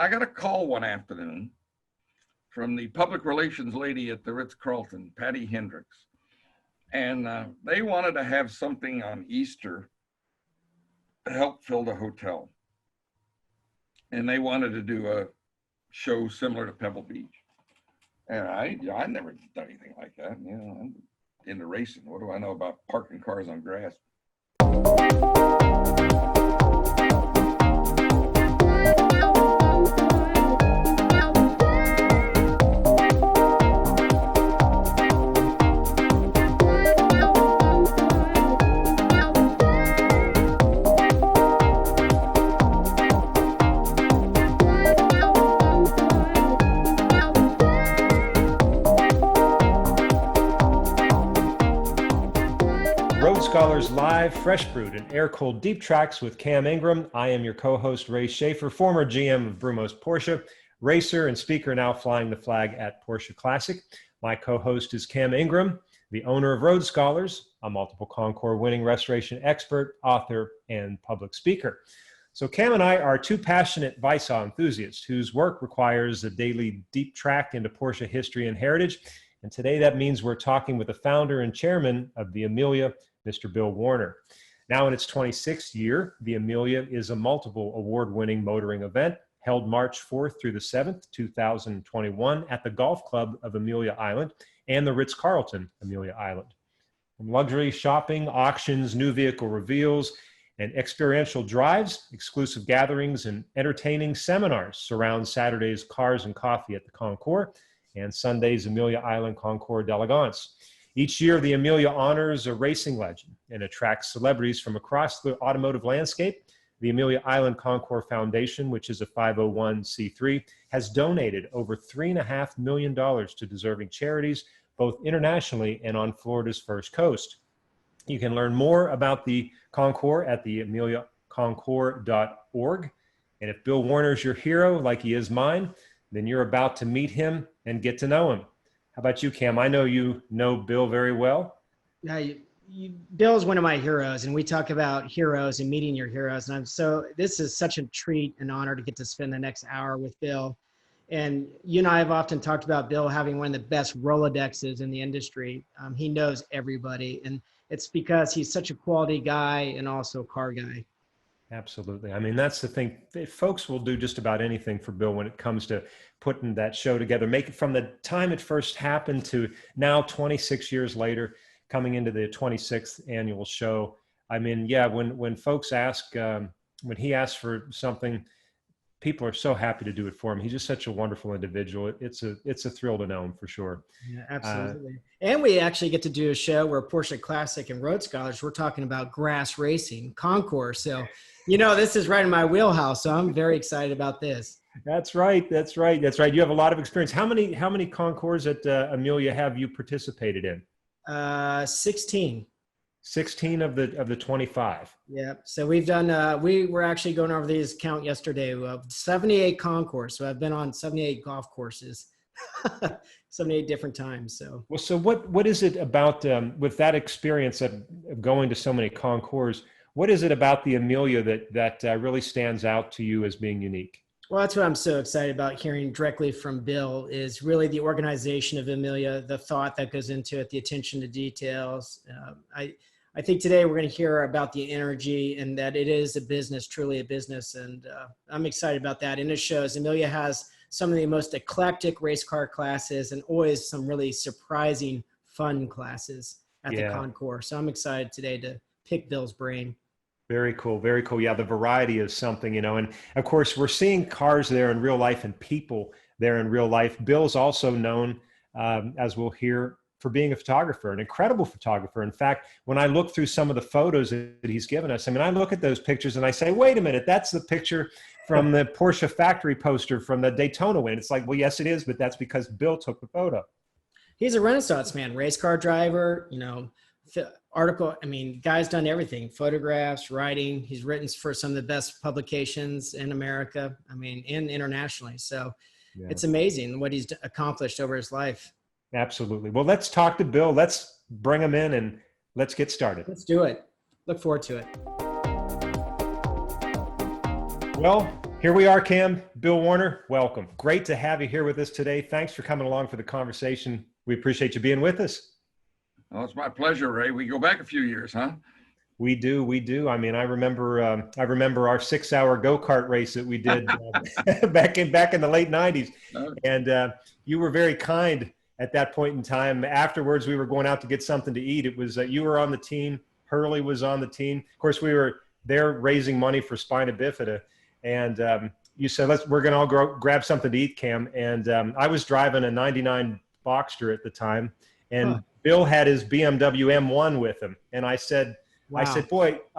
I got a call one afternoon from the public relations lady at the Ritz Carlton, Patty Hendricks. And they wanted to have something on Easter to help fill the hotel. And they wanted to do a show similar to Pebble Beach. And I never done anything like that. You know, I'm into racing. What do I know about parking cars on grass? Scholars Live, Fresh Brewed, and air-cooled deep tracks with Cam Ingram. I am your co-host, Ray Schaefer, former GM of Brewmost Porsche, racer and speaker now flying the flag at Porsche Classic. My co-host is Cam Ingram, the owner of Road Scholars, a multiple Concours winning restoration expert, author, and public speaker. So Cam and I are two passionate Weissach enthusiasts whose work requires a daily deep track into Porsche history and heritage. And today that means we're talking with the founder and chairman of the Amelia, Mr. Bill Warner. Now in its 26th year, the Amelia is a multiple award-winning motoring event held March 4th through the 7th, 2021 at the Golf Club of Amelia Island and the Ritz Carlton Amelia Island. From luxury shopping, auctions, new vehicle reveals, and experiential drives, exclusive gatherings, and entertaining seminars surround Saturday's Cars and Coffee at the Concours and Sunday's Amelia Island Concours d'Elegance. Each year, the Amelia honors a racing legend and attracts celebrities from across the automotive landscape. The Amelia Island Concours Foundation, which is a 501c3, has donated over $3.5 million to deserving charities, both internationally and on Florida's First Coast. You can learn more about the Concours at the ameliaconcours.org. And if Bill Warner's your hero, like he is mine, then you're about to meet him and get to know him. How about you, Cam? I know you know Bill very well. Yeah, Bill is one of my heroes, and we talk about heroes and meeting your heroes. And this is such a treat and honor to get to spend the next hour with Bill. And you and I have often talked about Bill having one of the best Rolodexes in the industry. He knows everybody, and it's because he's such a quality guy and also a car guy. Absolutely. I mean, that's the thing. Folks will do just about anything for Bill when it comes to putting that show together. Make it from the time it first happened to now 26 years later, coming into the 26th annual show. I mean, yeah, when folks ask, when he asks for something, people are so happy to do it for him. He's just such a wonderful individual. It's a thrill to know him for sure. Yeah, absolutely. And we actually get to do a show where Porsche Classic and Road Scholars, we're talking about grass racing, Concours. So, this is right in my wheelhouse. So I'm very excited about this. That's right. You have a lot of experience. How many Concours at Amelia have you participated in? 16. 16 of the 25. Yeah. So we've done, we were actually going over these count yesterday, 78 Concours. So I've been on 78 golf courses, 78 different times. So, well, so what is it about, with that experience of going to so many Concours, what is it about the Amelia that really stands out to you as being unique? Well, that's what I'm so excited about hearing directly from Bill is really the organization of Amelia, the thought that goes into it, the attention to details. I think today we're going to hear about the energy and that it is a business, truly a business. And I'm excited about that. And it shows Amelia has some of the most eclectic race car classes and always some really surprising, fun classes at the Concours. So I'm excited today to pick Bill's brain. Very cool. Very cool. Yeah, the variety is something, and of course we're seeing cars there in real life and people there in real life. Bill's also known, as we'll hear, for being a photographer, an incredible photographer. In fact, when I look through some of the photos that he's given us, I mean, I look at those pictures and I say, wait a minute, that's the picture from the Porsche factory poster from the Daytona win. It's like, well, yes, it is, but that's because Bill took the photo. He's a Renaissance man, race car driver, guy's done everything, photographs, writing. He's written for some of the best publications in America, and internationally. So It's amazing what he's accomplished over his life. Absolutely. Well, let's talk to Bill. Let's bring him in and let's get started. Let's do it. Look forward to it. Well, Here we are, Cam. Bill Warner, welcome. Great to have you here with us today. Thanks for coming along for the conversation. We appreciate you being with us. Oh, it's my pleasure, Ray. We go back a few years, huh? We do. I mean, I remember our 6-hour go-kart race that we did back in the late '90s, and you were very kind at that point in time. Afterwards, we were going out to get something to eat. It was you were on the team, Hurley was on the team. Of course, we were there raising money for spina bifida, and you said we're going to all go grab something to eat, Cam. And I was driving a '99 Boxster at the time, and Bill had his BMW M1 with him, and I said. Wow. I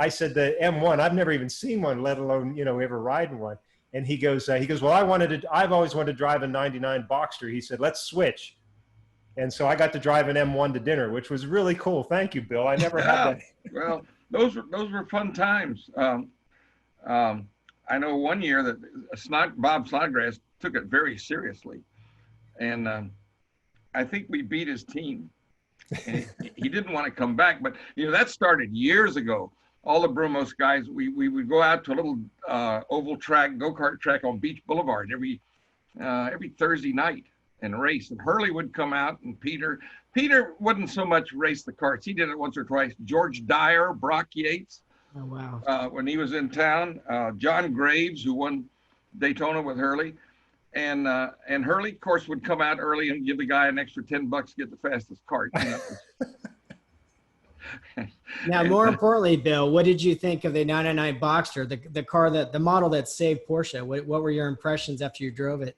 said, the M1, I've never even seen one, let alone, ever riding one. And he goes, well, I've always wanted to drive a '99 Boxster. He said, let's switch. And so I got to drive an M1 to dinner, which was really cool. Thank you, Bill. I never had that. Well, those were fun times. I know one year that Bob Snodgrass took it very seriously. And I think we beat his team. And he didn't want to come back, but that started years ago. All the Brumos guys, we would go out to a little oval track, go-kart track on Beach Boulevard every Thursday night and race. And Hurley would come out, and Peter wouldn't so much race the karts. He did it once or twice. George Dyer, Brock Yates, oh wow, when he was in town. John Graves, who won Daytona with Hurley. And Hurley, of course, would come out early and give the guy an extra $10 to get the fastest kart. Now, more importantly, Bill, what did you think of the '99 Boxster, the model that saved Porsche? What were your impressions after you drove it?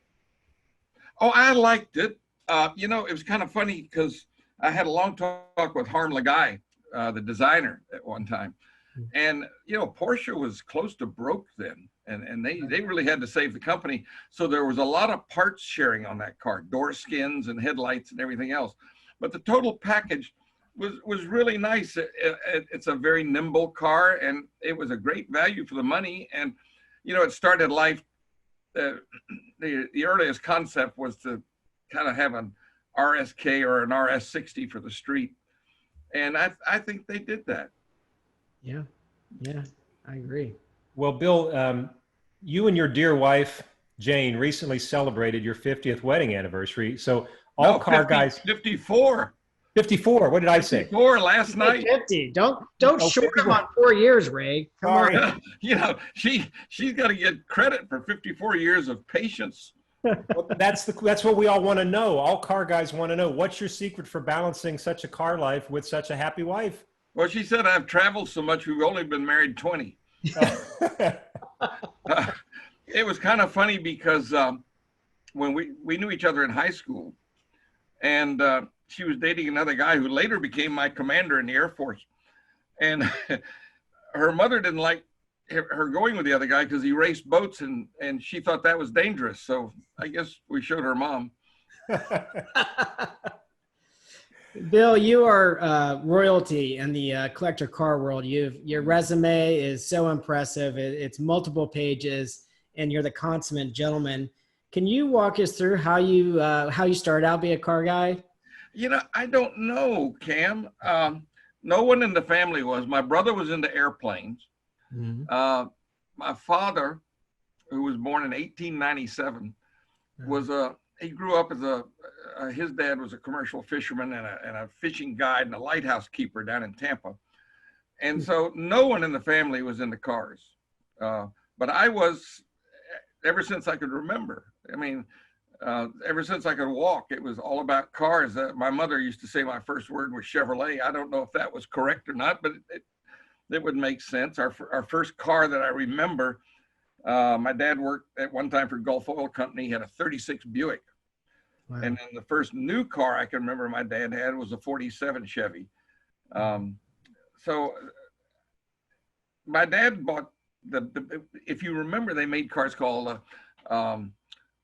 Oh, I liked it. It was kind of funny because I had a long talk with Harm Lagai, the designer, at one time. And, Porsche was close to broke then. And they really had to save the company. So there was a lot of parts sharing on that car, door skins and headlights and everything else. But the total package was really nice. It's a very nimble car, and it was a great value for the money. And, it started life. The earliest concept was to kind of have an RSK or an RS60 for the street. And I think they did that. Yeah, I agree. Well, Bill, you and your dear wife, Jane, recently celebrated your 50th wedding anniversary. So car guys. 54. 54. What did I say? 54 last night. 50. Don't short him on 4 years, Ray. Come on. She's got to get credit for 54 years of patience. Well, that's what we all want to know. All car guys want to know. What's your secret for balancing such a car life with such a happy wife? Well, she said, I've traveled so much. We've only been married 20. It was kind of funny because when we knew each other in high school, and she was dating another guy who later became my commander in the Air Force. And her mother didn't like her going with the other guy because he raced boats, and she thought that was dangerous. So I guess we showed her mom. Bill, you are royalty in the collector car world. Your resume is so impressive. It's multiple pages, and you're the consummate gentleman. Can you walk us through how you started out being a car guy? I don't know, Cam. No one in the family was. My brother was into airplanes. Mm-hmm. My father, who was born in 1897, he grew up as his dad was a commercial fisherman and a fishing guide and a lighthouse keeper down in Tampa. And so no one in the family was into cars. But I was, ever since I could remember. I mean, ever since I could walk, it was all about cars. My mother used to say my first word was Chevrolet. I don't know if that was correct or not, but it would make sense. Our first car that I remember, my dad worked at one time for Gulf Oil Company. He had a 36 Buick. Wow. And then the first new car I can remember my dad had was a 47 Chevy. So my dad bought if you remember, they made cars called,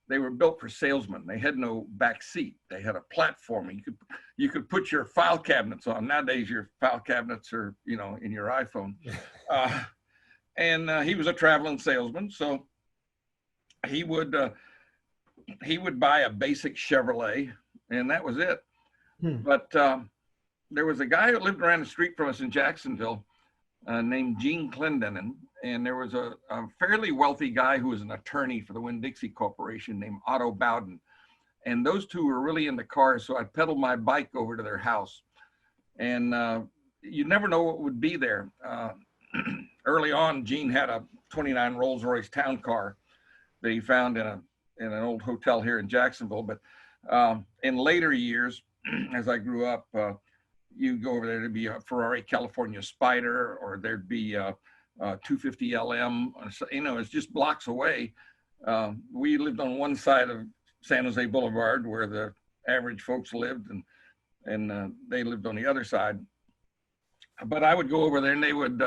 they were built for salesmen. They had no back seat. They had a platform. You could put your file cabinets on. Nowadays, your file cabinets are, in your iPhone. And he was a traveling salesman, so he would buy a basic Chevrolet, and that was it. But there was a guy who lived around the street from us in Jacksonville named Gene Clendon, and there was a fairly wealthy guy who was an attorney for the Winn-Dixie Corporation named Otto Bowden. And those two were really into cars, so I pedaled my bike over to their house. And you never know what would be there. Early on, Gene had a 29 Rolls-Royce town car that he found in an old hotel here in Jacksonville. But in later years, as I grew up, you go over there, there'd be a Ferrari California Spider, or there'd be a 250 LM. You know, it's just blocks away. We lived on one side of San Jose Boulevard where the average folks lived, and they lived on the other side. But I would go over there, and they would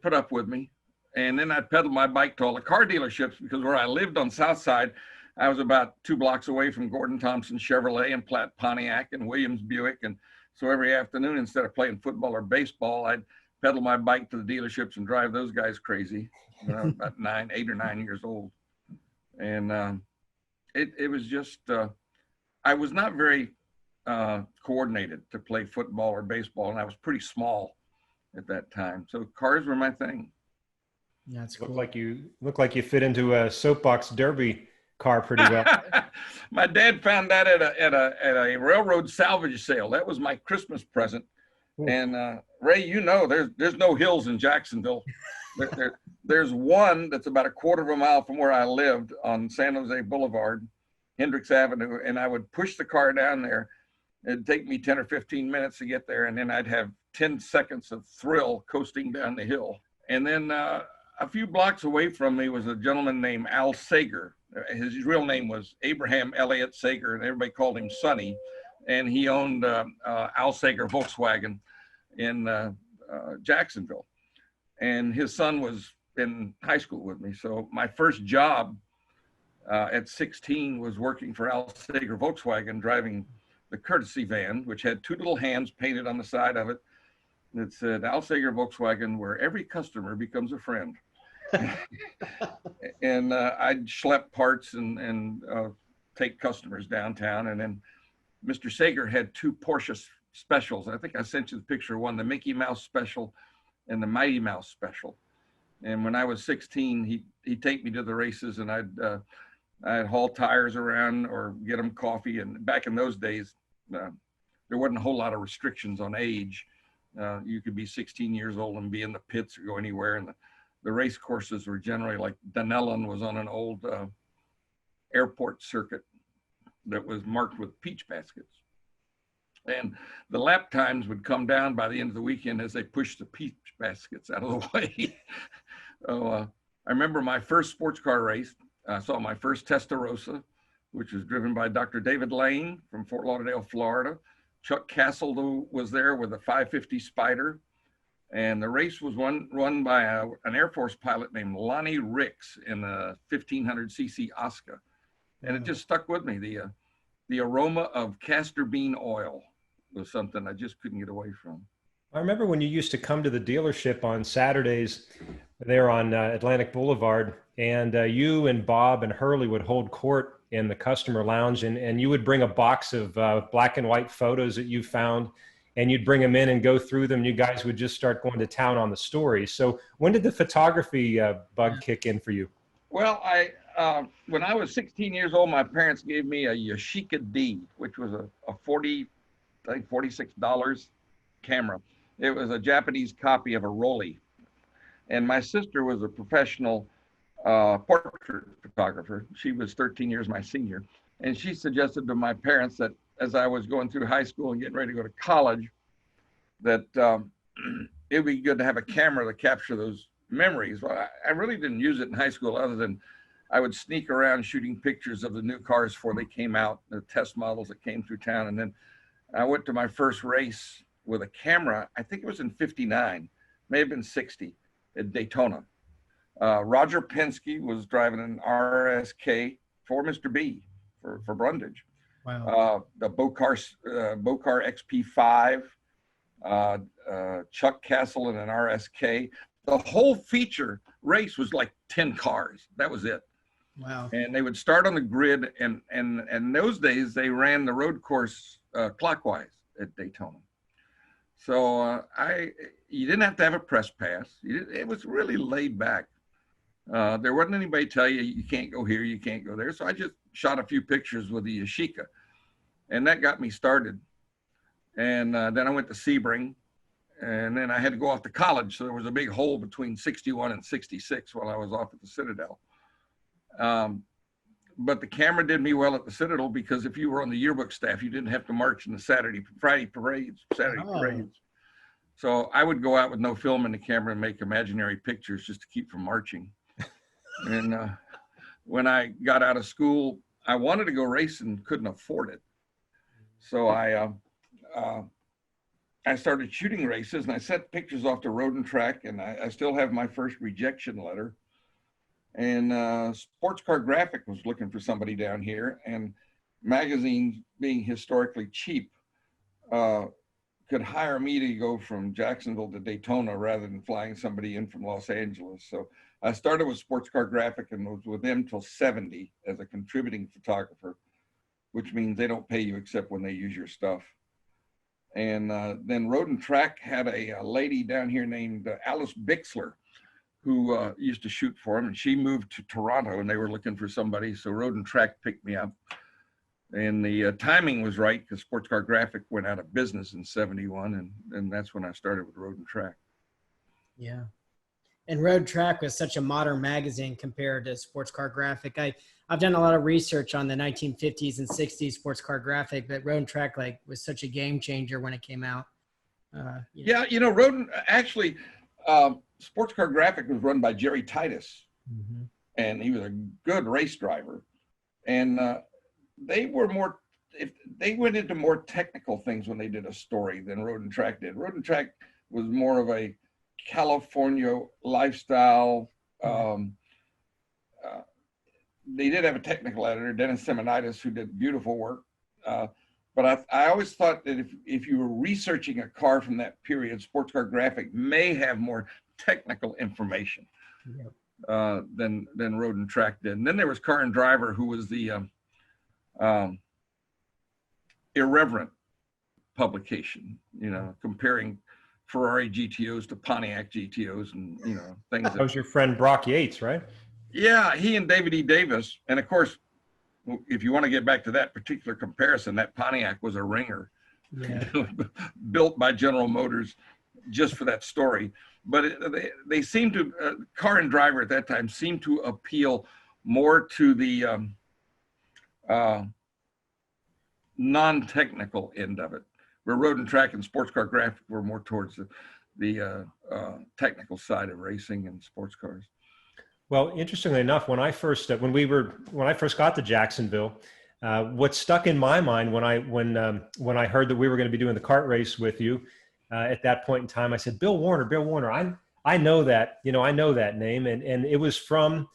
put up with me. And then I'd pedal my bike to all the car dealerships, because where I lived on South Side, I was about 2 blocks away from Gordon Thompson Chevrolet and Platt Pontiac and Williams Buick. And so every afternoon, instead of playing football or baseball, I'd pedal my bike to the dealerships and drive those guys crazy when I was about 8 or 9 years old. And it was just, I was not very coordinated to play football or baseball, and I was pretty small at that time. So cars were my thing. Yeah, that's cool. Look like you fit into a soapbox derby car pretty well. My dad found that at a railroad salvage sale. That was my Christmas present. Ooh. And Ray, you know, there's no hills in Jacksonville. There's one that's about a quarter of a mile from where I lived on San Jose Boulevard, Hendricks Avenue, and I would push the car down there. It'd take me 10 or 15 minutes to get there, and then I'd have 10 seconds of thrill coasting down the hill. And then a few blocks away from me was a gentleman named Al Sager. His real name was Abraham Elliott Sager, and everybody called him Sonny. And he owned Al Sager Volkswagen in Jacksonville. And his son was in high school with me. So my first job at 16 was working for Al Sager Volkswagen, driving the courtesy van, which had 2 little hands painted on the side of it that said Al Sager Volkswagen, where every customer becomes a friend. And I'd schlep parts and take customers downtown. And then Mr. Sager had 2 Porsche specials. I think I sent you the picture of one, the Mickey Mouse special and the Mighty Mouse special. And when I was 16, he'd take me to the races, and I'd haul tires around or get them coffee. And back in those days, there wasn't a whole lot of restrictions on age. You could be 16 years old and be in the pits or go anywhere. And the race courses were generally like Dunellen was on an old airport circuit that was marked with peach baskets. And the lap times would come down by the end of the weekend as they pushed the peach baskets out of the way. So I remember my first sports car race. I saw my first Testarossa, which was driven by Dr. David Lane from Fort Lauderdale, Florida. Chuck Castle was there with a 550 Spider. And the race was run by an Air Force pilot named Lonnie Ricks in a 1500cc Oscar. And it just stuck with me. The aroma of castor bean oil was something I just couldn't get away from. I remember when you used to come to the dealership on Saturdays there on Atlantic Boulevard, and you and Bob and Hurley would hold court in the customer lounge, and you would bring a box of black and white photos that you found, and you'd bring them in and go through them. You guys would just start going to town on the stories. So when did the photography bug kick in for you? Well, when I was 16 years old, my parents gave me a Yashica D, which was a $46 camera. It was a Japanese copy of a Rolly. And my sister was a professional portrait photographer. She was 13 years my senior. And she suggested to my parents that as I was going through high school and getting ready to go to college, that it would be good to have a camera to capture those memories. Well, I really didn't use it in high school, other than I would sneak around shooting pictures of the new cars before they came out, the test models that came through town. And then I went to my first race with a camera. I think it was in 59, may have been 60, at Daytona. Roger Penske was driving an RSK for Mr. B for Brundage. Wow. The Bocar XP5, Chuck Castle in an RSK. The whole feature race was like 10 cars. That was it. Wow. And they would start on the grid, and those days they ran the road course clockwise at Daytona. So you didn't have to have a press pass. It was really laid back. There wasn't anybody tell you, you can't go here, you can't go there. So I just shot a few pictures with the Yashica, and that got me started. And then I went to Sebring, and then I had to go off to college. So there was a big hole between 61 and 66 while I was off at the Citadel. But the camera did me well at the Citadel, because if you were on the yearbook staff, you didn't have to march in the Friday parades. So I would go out with no film in the camera and make imaginary pictures just to keep from marching. And when I got out of school, I wanted to go racing, couldn't afford it. So I started shooting races, and I sent pictures off to Road and Track, and I still have my first rejection letter. And Sports Car Graphic was looking for somebody down here, and magazines, being historically cheap, could hire me to go from Jacksonville to Daytona rather than flying somebody in from Los Angeles. So I started with Sports Car Graphic and was with them till 70 as a contributing photographer, which means they don't pay you except when they use your stuff. And then Road and Track had a lady down here named Alice Bixler, who used to shoot for them, and she moved to Toronto, and they were looking for somebody. So Road and Track picked me up. And the timing was right, because Sports Car Graphic went out of business in 71, and that's when I started with Road and Track. Yeah. And Road Track was such a modern magazine compared to Sports Car Graphic. I've done a lot of research on the 1950s and 60s Sports Car Graphic, but Road and Track was such a game changer when it came out. Yeah, actually, Sports Car Graphic was run by Jerry Titus, and he was a good race driver. And they went into more technical things when they did a story than Road and Track did. Road and Track was more of a California lifestyle. They did have a technical editor, Dennis Seminitis, who did beautiful work. But I always thought that if you were researching a car from that period, Sports Car Graphic may have more technical information than Road and Track did. And then there was Car and Driver, who was the irreverent publication, comparing Ferrari GTOs to Pontiac GTOs and, things. That was your friend Brock Yates, right? Yeah, he and David E. Davis. And of course, if you want to get back to that particular comparison, that Pontiac was a ringer, built by General Motors just for that story. But they seem to, Car and Driver at that time seemed to appeal more to the non-technical end of it, where Road and Track and Sports Car Graphic were more towards the technical side of racing and sports cars. Well, interestingly enough, when I first got to Jacksonville, what stuck in my mind when I heard that we were going to be doing the kart race with you, at that point in time, I said, Bill Warner, I know that, I know that name, and it was from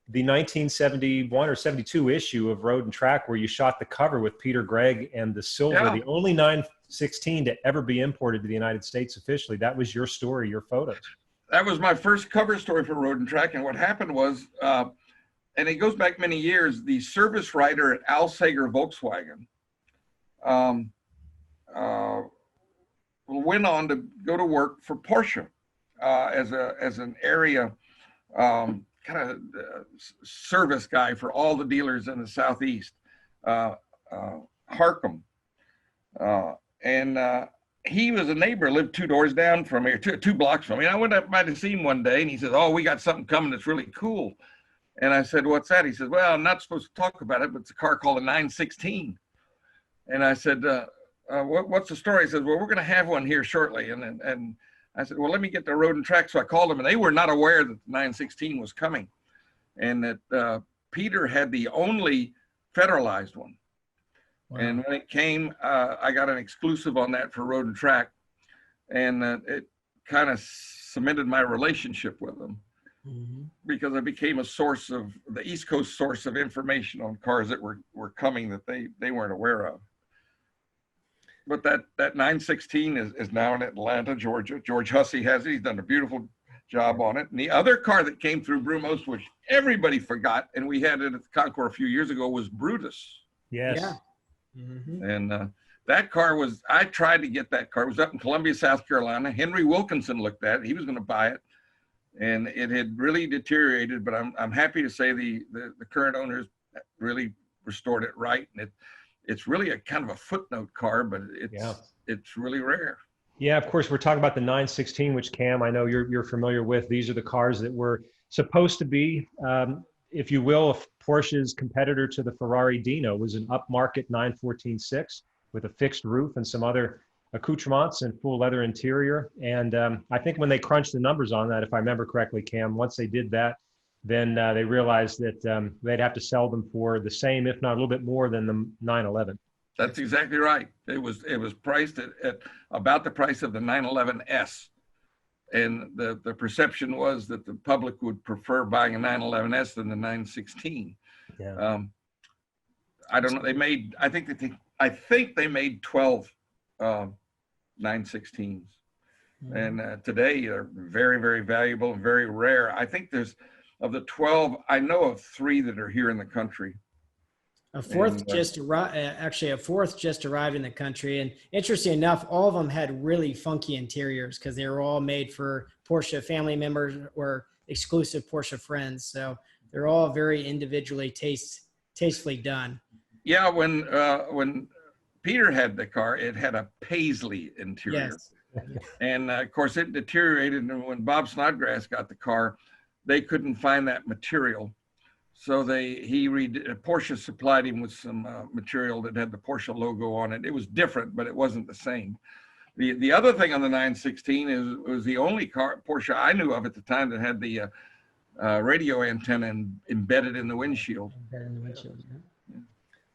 the 1971 or 72 issue of Road and Track, where you shot the cover with Peter Gregg and the Silver, the only 916 to ever be imported to the United States officially. That was your story, your photos. That was my first cover story for Road and Track. And what happened was, and it goes back many years, the service writer at Al Sager Volkswagen went on to go to work for Porsche as an area kind of service guy for all the dealers in the Southeast, Harcum. He was a neighbor, lived 2 doors down from here, two blocks from me. I went up by to see him one day, and he says, "Oh, we got something coming that's really cool." And I said, "What's that?" He says, "Well, I'm not supposed to talk about it, but it's a car called a 916. And I said, what's the story? He says, "Well, we're going to have one here shortly." And I said, "Well, let me get the Road and Track." So I called them, and they were not aware that the 916 was coming, and that Peter had the only federalized one. Wow. And when it came, I got an exclusive on that for Road and Track, and it kind of cemented my relationship with them, because I became a source of the East Coast source of information on cars that were coming that they weren't aware of. But that 916 is now in Atlanta, Georgia. George Hussey has it. He's done a beautiful job on it. And the other car that came through Brewmost, which everybody forgot, and we had it at the Concours a few years ago, was Brutus. Yes. Yeah. And that car was, I tried to get that car. It was up in Columbia, South Carolina. Henry Wilkinson looked at it. He was going to buy it. And it had really deteriorated, but I'm happy to say the current owners really restored it right. And it's really a kind of a footnote car, but it's really rare. Yeah, of course, we're talking about the 916, which Cam, I know you're familiar with. These are the cars that were supposed to be, if you will, Porsche's competitor to the Ferrari Dino. It was an upmarket 914-6 with a fixed roof and some other accoutrements and full leather interior. And I think when they crunched the numbers on that, if I remember correctly, Cam, once they did that, then they realized that they'd have to sell them for the same, if not a little bit more than the 911. That's exactly right. It was priced at about the price of the 911S. And the perception was that the public would prefer buying a 911S than the 916. Yeah. I don't know. They made, I think they made 12 916s. And today they're very, very valuable and very rare. I think there's, of the 12, I know of 3 that are here in the country. A fourth just arrived. Actually, a fourth just arrived in the country, and interesting enough, all of them had really funky interiors because they were all made for Porsche family members or exclusive Porsche friends. So they're all very individually tastefully done. Yeah, when Peter had the car, it had a paisley interior. Yes. And of course, it deteriorated. And when Bob Snodgrass got the car, they couldn't find that material. So Porsche supplied him with some material that had the Porsche logo on it. It was different, but it wasn't the same. The other thing on the 916 it was the only car Porsche I knew of at the time that had the radio antenna embedded in the windshield.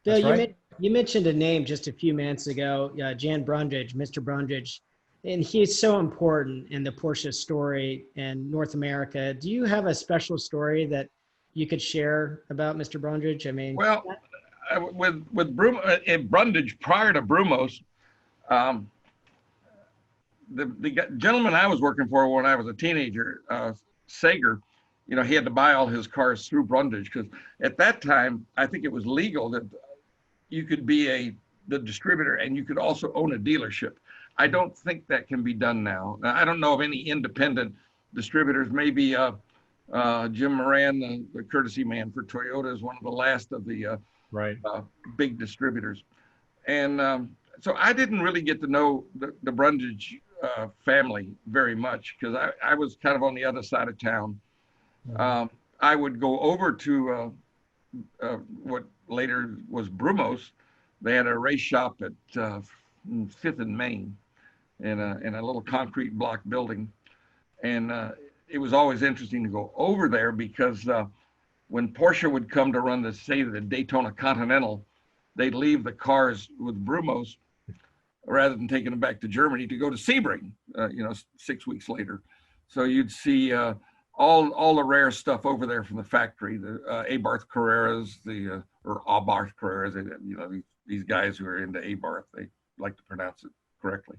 Bill, you mentioned a name just a few minutes ago, Jan Brundage, Mr. Brundage, and he's so important in the Porsche story in North America. Do you have a special story that you could share about Mr. Brundage? I mean, well, with Brundage prior to Brumos, the gentleman I was working for when I was a teenager, Sager, he had to buy all his cars through Brundage because at that time I think it was legal that you could be the distributor and you could also own a dealership. I don't think that can be done now. I don't know of any independent distributors. Maybe Jim Moran, the courtesy man for Toyota, is one of the last of the big distributors. And so I didn't really get to know the Brundage family very much because I was kind of on the other side of town. I would go over to what later was Brumos. They had a race shop at 5th and Main in a little concrete block building. And it was always interesting to go over there because when Porsche would come to run the Daytona Continental, they'd leave the cars with Brumos rather than taking them back to Germany to go to Sebring, 6 weeks later. So you'd see all the rare stuff over there from the factory, the Abarth Carreras, or Abarth Carreras, these guys who are into Abarth, they like to pronounce it correctly.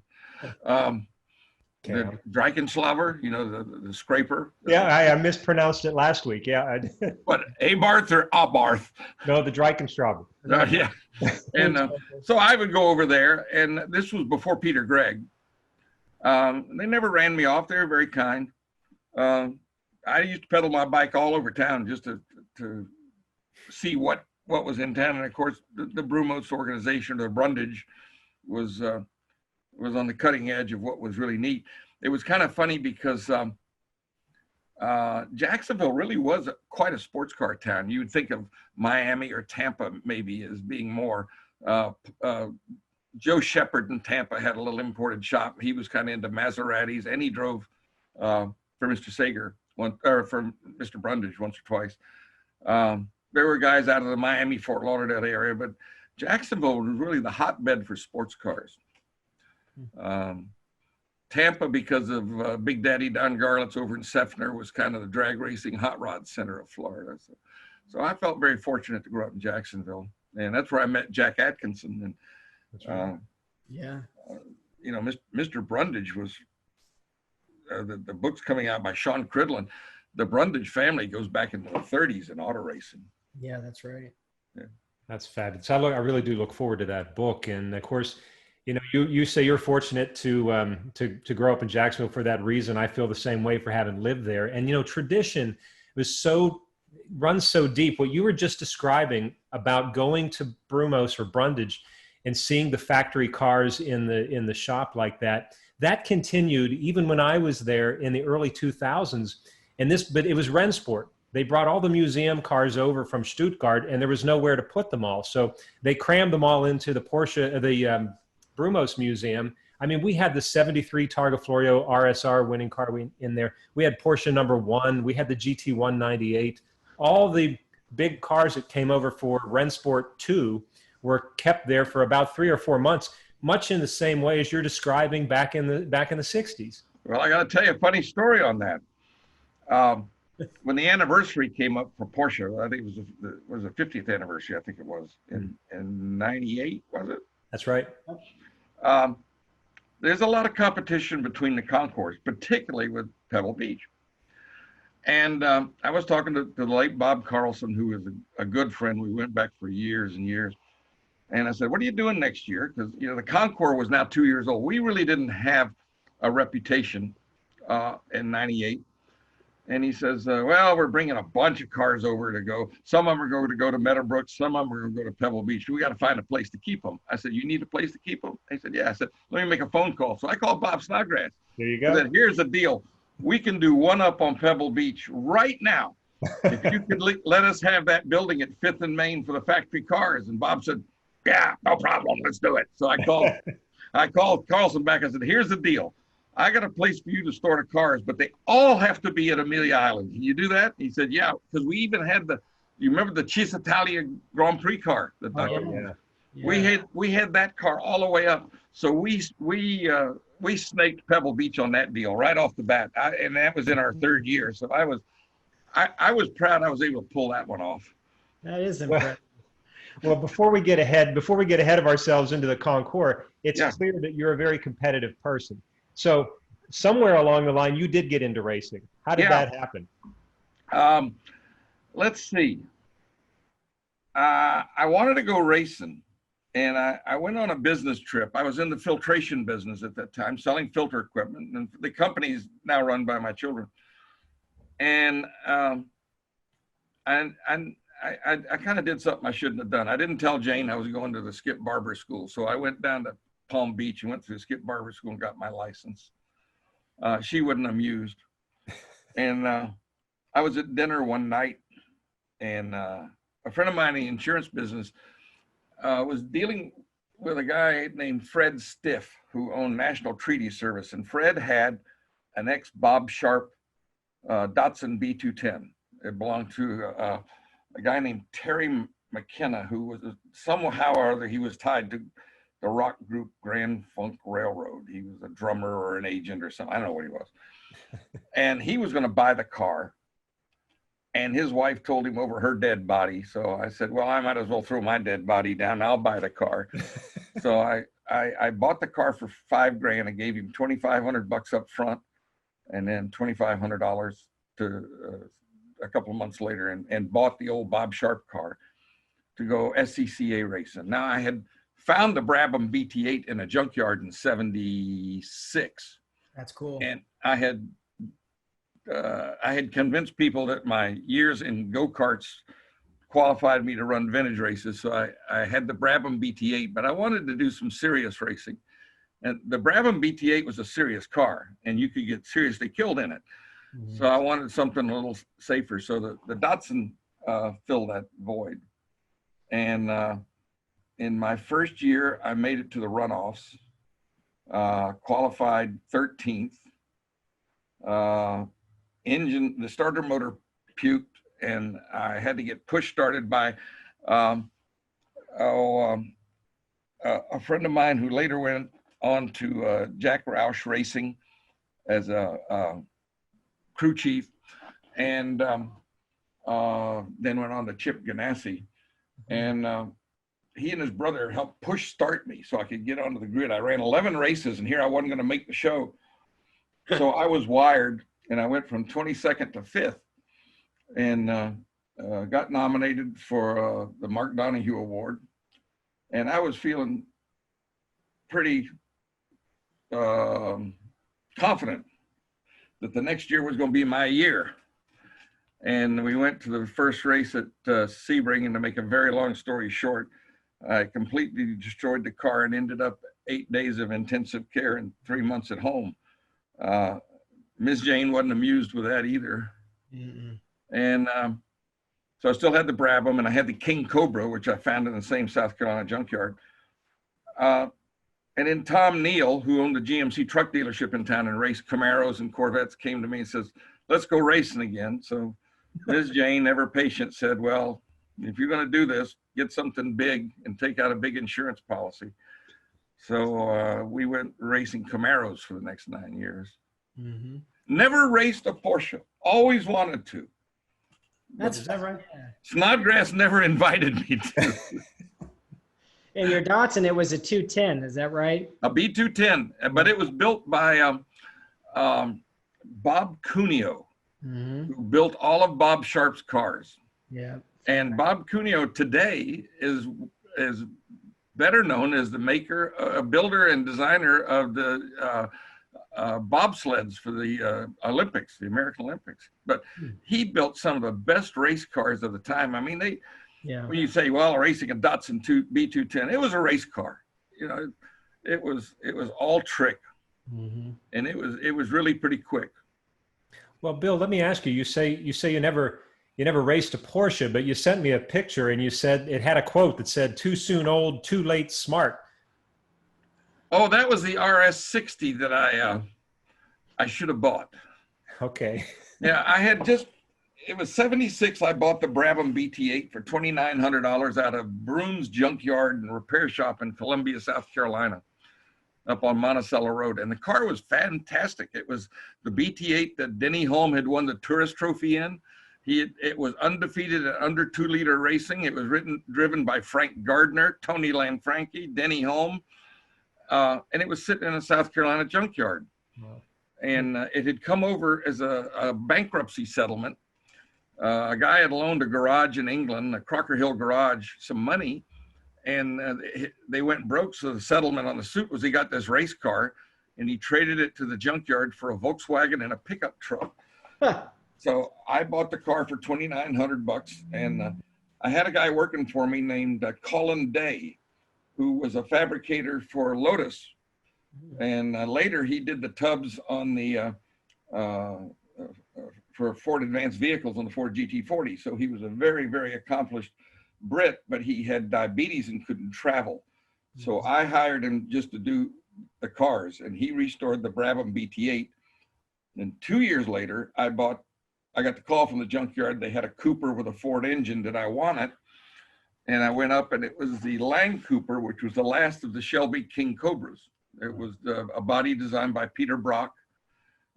The Dreichenschlager, the scraper. Yeah, I mispronounced it last week. Yeah. What, Abarth or Abarth? No, the Dreichenschlager. Yeah. And so I would go over there, and this was before Peter Gregg. They never ran me off. They were very kind. I used to pedal my bike all over town just to see what was in town. And of course, the Brumos organization, or the Brundage, was on the cutting edge of what was really neat. It was kind of funny because Jacksonville really was quite a sports car town. You would think of Miami or Tampa maybe as being more. Joe Shepard in Tampa had a little imported shop. He was kind of into Maseratis, and he drove for Mr. Sager for Mr. Brundage once or twice. There were guys out of the Miami, Fort Lauderdale area, but Jacksonville was really the hotbed for sports cars. Tampa, because of Big Daddy Don Garlits over in Seffner, was kind of the drag racing hot rod center of Florida. So I felt very fortunate to grow up in Jacksonville, and that's where I met Jack Atkinson. And Mr. Brundage was the book's coming out by Sean Cridlin. The Brundage family goes back into the 30s in auto racing. Yeah, that's right. Yeah. That's fabulous. I really do look forward to that book. And of course, You know, you say you're fortunate to grow up in Jacksonville for that reason. I feel the same way for having lived there. And you know, tradition runs so deep. What you were just describing about going to Brumos or Brundage and seeing the factory cars in the shop like that, that continued even when I was there in the early 2000s. But it was Rennsport. They brought all the museum cars over from Stuttgart, and there was nowhere to put them all. So they crammed them all into the Brumos Museum. I mean, we had the 73 Targa Florio RSR winning car in there. We had Porsche #1. We had the GT 198. All the big cars that came over for Rennsport 2 were kept there for about 3 or 4 months, much in the same way as you're describing back in the 60s. Well, I got to tell you a funny story on that. When the anniversary came up for Porsche, I think it was the 50th anniversary. I think it was in '98, was it? That's right. There's a lot of competition between the concours, particularly with Pebble Beach. And I was talking to the late Bob Carlson, who is a good friend. We went back for years and years. And I said, what are you doing next year? Because, you know, the Concours was now 2 years old. We really didn't have a reputation in '98. And he says, well, we're bringing a bunch of cars over to go. Some of them are going to go to Meadowbrook. Some of them are going to go to Pebble Beach. We got to find a place to keep them. I said, you need a place to keep them? He said, yeah. I said, let me make a phone call. So I called Bob Snodgrass. There you go. I said, here's the deal. We can do one up on Pebble Beach right now. If you could let us have that building at 5th and Main for the factory cars. And Bob said, yeah, no problem. Let's do it. So I called Carlson back. I said, here's the deal. I got a place for you to store the cars, but they all have to be at Amelia Island. Can you do that? He said, yeah, because we even had you remember the Cisitalia Grand Prix car? Yeah. We had that car all the way up. So we snaked Pebble Beach on that deal right off the bat. And that was in our 3rd year. So I was proud I was able to pull that one off. That is impressive. Well, before we get ahead of ourselves into the Concours, it's clear that you're a very competitive person. So somewhere along the line, you did get into racing. How did that happen? Let's see. I wanted to go racing, and I went on a business trip. I was in the filtration business at that time, selling filter equipment, and the company is now run by my children. And I kind of did something I shouldn't have done. I didn't tell Jane I was going to the Skip Barber School, so I went down to Palm Beach and went through Skip Barber School and got my license. She wasn't amused. And I was at dinner one night, and a friend of mine in the insurance business was dealing with a guy named Fred Stiff, who owned National Treaty Service. And Fred had an ex-Bob Sharp Datsun B210. It belonged to a guy named Terry McKenna, who was somehow or other, he was tied to the rock group Grand Funk Railroad. He was a drummer or an agent or something. I don't know what he was. And he was going to buy the car. And his wife told him over her dead body. So I said, well, I might as well throw my dead body down. I'll buy the car. So I bought the car for $5,000 and gave him $2,500 up front, and then $2,500 to a couple of months later, and bought the old Bob Sharp car to go SCCA racing. Now I had found the Brabham BT8 in a junkyard in '76. That's cool. And I had convinced people that my years in go-karts qualified me to run vintage races. So I had the Brabham BT8, but I wanted to do some serious racing. And the Brabham BT8 was a serious car, and you could get seriously killed in it. Mm-hmm. So I wanted something a little safer. So the Datsun filled that void. And in my first year, I made it to the runoffs, qualified 13th. The starter motor puked, and I had to get push started by a friend of mine who later went on to Jack Roush Racing as a crew chief, and then went on to Chip Ganassi. And he and his brother helped push start me so I could get onto the grid. I ran 11 races, and here I wasn't going to make the show. So I was wired, and I went from 22nd to 5th, and got nominated for the Mark Donahue Award. And I was feeling pretty confident that the next year was going to be my year. And we went to the first race at Sebring, and to make a very long story short, I completely destroyed the car and ended up 8 days of intensive care and 3 months at home. Ms. Jane wasn't amused with that either. And so I still had the Brabham, and I had the King Cobra, which I found in the same South Carolina junkyard. And then Tom Neal, who owned the GMC truck dealership in town and raced Camaros and Corvettes, came to me and says, let's go racing again. So Ms. Jane, ever patient, said, well, if you're going to do this, get something big and take out a big insurance policy. So we went racing Camaros for the next 9 years. Never raced a Porsche, always wanted to. Is that right? Snodgrass never invited me to. And your Datsun, it was a 210, is that right? A B210, but it was built by Bob Cuneo, who built all of Bob Sharp's cars. Yeah. And Bob Cuneo today is better known as the maker, builder and designer of the bobsleds for the Olympics, the American Olympics. But he built some of the best race cars of the time. I mean, when you say, well, racing a Datsun B210, it was a race car. You know, it was all trick, and it was really pretty quick. Well, Bill, let me ask you. You say you never raced a Porsche, but you sent me a picture and you said it had a quote that said, "Too soon old, too late smart." Oh, that was the RS60 that I should have bought. Okay. Yeah, it was 76. I bought the Brabham BT8 for $2,900 out of Broom's Junkyard and Repair Shop in Columbia, South Carolina, up on Monticello Road. And the car was fantastic. It was the BT8 that Denny Hulme had won the Tourist Trophy in. It was undefeated at under 2-liter racing. It was driven by Frank Gardner, Tony Lanfranchi, Denny Hulme. And it was sitting in a South Carolina junkyard. Wow. And it had come over as a bankruptcy settlement. A guy had loaned a garage in England, a Crocker Hill garage, some money, and they went broke. So the settlement on the suit was he got this race car, and he traded it to the junkyard for a Volkswagen and a pickup truck. So I bought the car for $2,900, and I had a guy working for me named Colin Day, who was a fabricator for Lotus. And later he did the tubs on the, for Ford Advanced Vehicles on the Ford GT40. So he was a very, very accomplished Brit, but he had diabetes and couldn't travel. So I hired him just to do the cars, and he restored the Brabham BT8. And 2 years later, I got the call from the junkyard. They had a Cooper with a Ford engine. Did I want it? And I went up, and it was the Lang Cooper, which was the last of the Shelby King Cobras. It was a body designed by Peter Brock,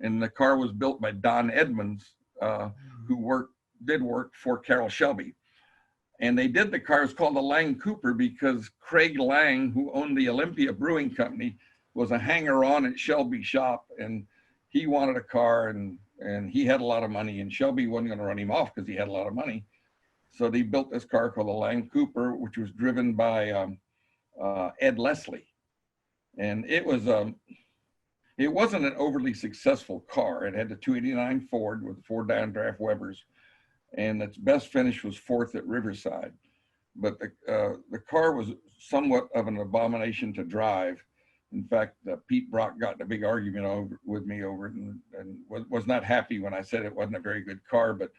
and the car was built by Don Edmonds, who did work for Carroll Shelby. And they did the car. It was called the Lang Cooper because Craig Lang, who owned the Olympia Brewing Company, was a hanger-on at Shelby shop, and he wanted a car, and he had a lot of money, and Shelby wasn't going to run him off because he had a lot of money. So they built this car called the Lang Cooper, which was driven by Ed Leslie. And it wasn't an overly successful car. It had the 289 Ford with 4 downdraft Webers, and its best finish was 4th at Riverside. But the car was somewhat of an abomination to drive. In fact, Pete Brock got in a big argument with me over it, and was not happy when I said it wasn't a very good car. But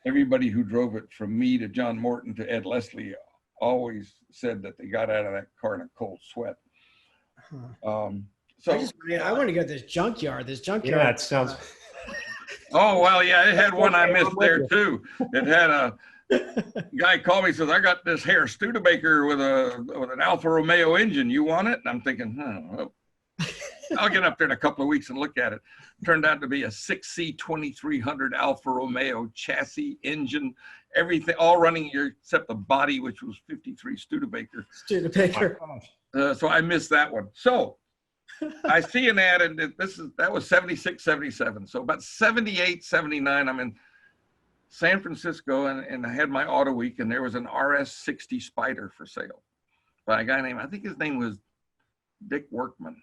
everybody who drove it, from me to John Morton to Ed Leslie, always said that they got out of that car in a cold sweat. So I want to go to this junkyard. Yeah, it sounds. Oh, well, yeah, it had one I missed there too. It had a guy called me, says, I got this here Studebaker with an Alfa Romeo engine. You want it? And I'm thinking, well, I'll get up there in a couple of weeks and look at it. Turned out to be a 6C2300 Alfa Romeo chassis, engine, everything, all running here except the body, which was 53 Studebaker. So I missed that one. So I see an ad, and that was 76, 77. So about 78, 79, I'm in San Francisco, and I had my auto week, and there was an RS60 Spider for sale by a guy named, I think his name was Dick Workman.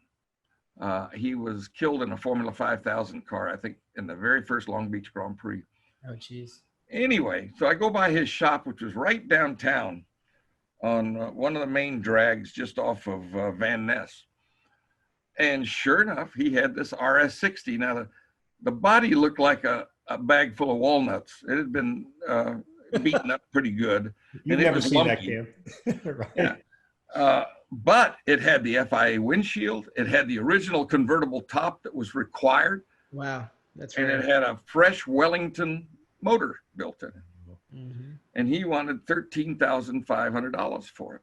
He was killed in a Formula 5000 car, I think, in the very first Long Beach Grand Prix. Oh, geez. Anyway, so I go by his shop, which was right downtown on one of the main drags just off of Van Ness. And sure enough, he had this RS60. Now, the body looked like a bag full of walnuts. It had been beaten up pretty good. You've and never it was seen lumpy. that, Cam. Right. Yeah. But it had the FIA windshield. It had the original convertible top that was required. Wow. That's And right. it had a fresh Wellington motor built in it. Mhm. And he wanted $13,500 for it.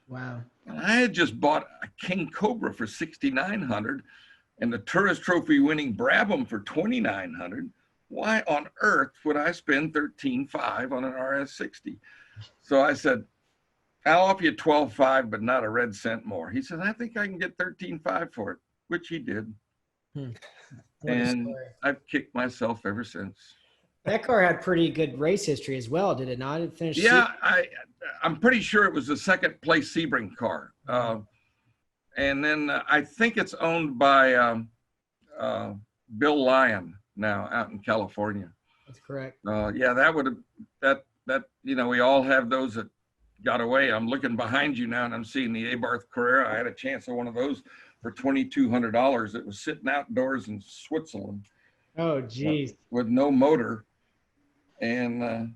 Wow. And I had just bought a King Cobra for $6,900 and the Tourist Trophy winning Brabham for $2,900. Why on earth would I spend $13,500 on an RS60? So I said, I'll offer you $12,500, but not a red cent more. He said, I think I can get $13,500 for it, which he did. What a And story. I've kicked myself ever since. That car had pretty good race history as well, did it not? It finished. Yeah, I'm pretty sure it was the second place Sebring car. And then I think it's owned by Bill Lyon now out in California. That's correct. Yeah, that would have, that, you know, we all have those that got away. I'm looking behind you now and I'm seeing the Abarth Carrera. I had a chance of one of those for $2,200. It was sitting outdoors in Switzerland Oh, geez. with no motor. And,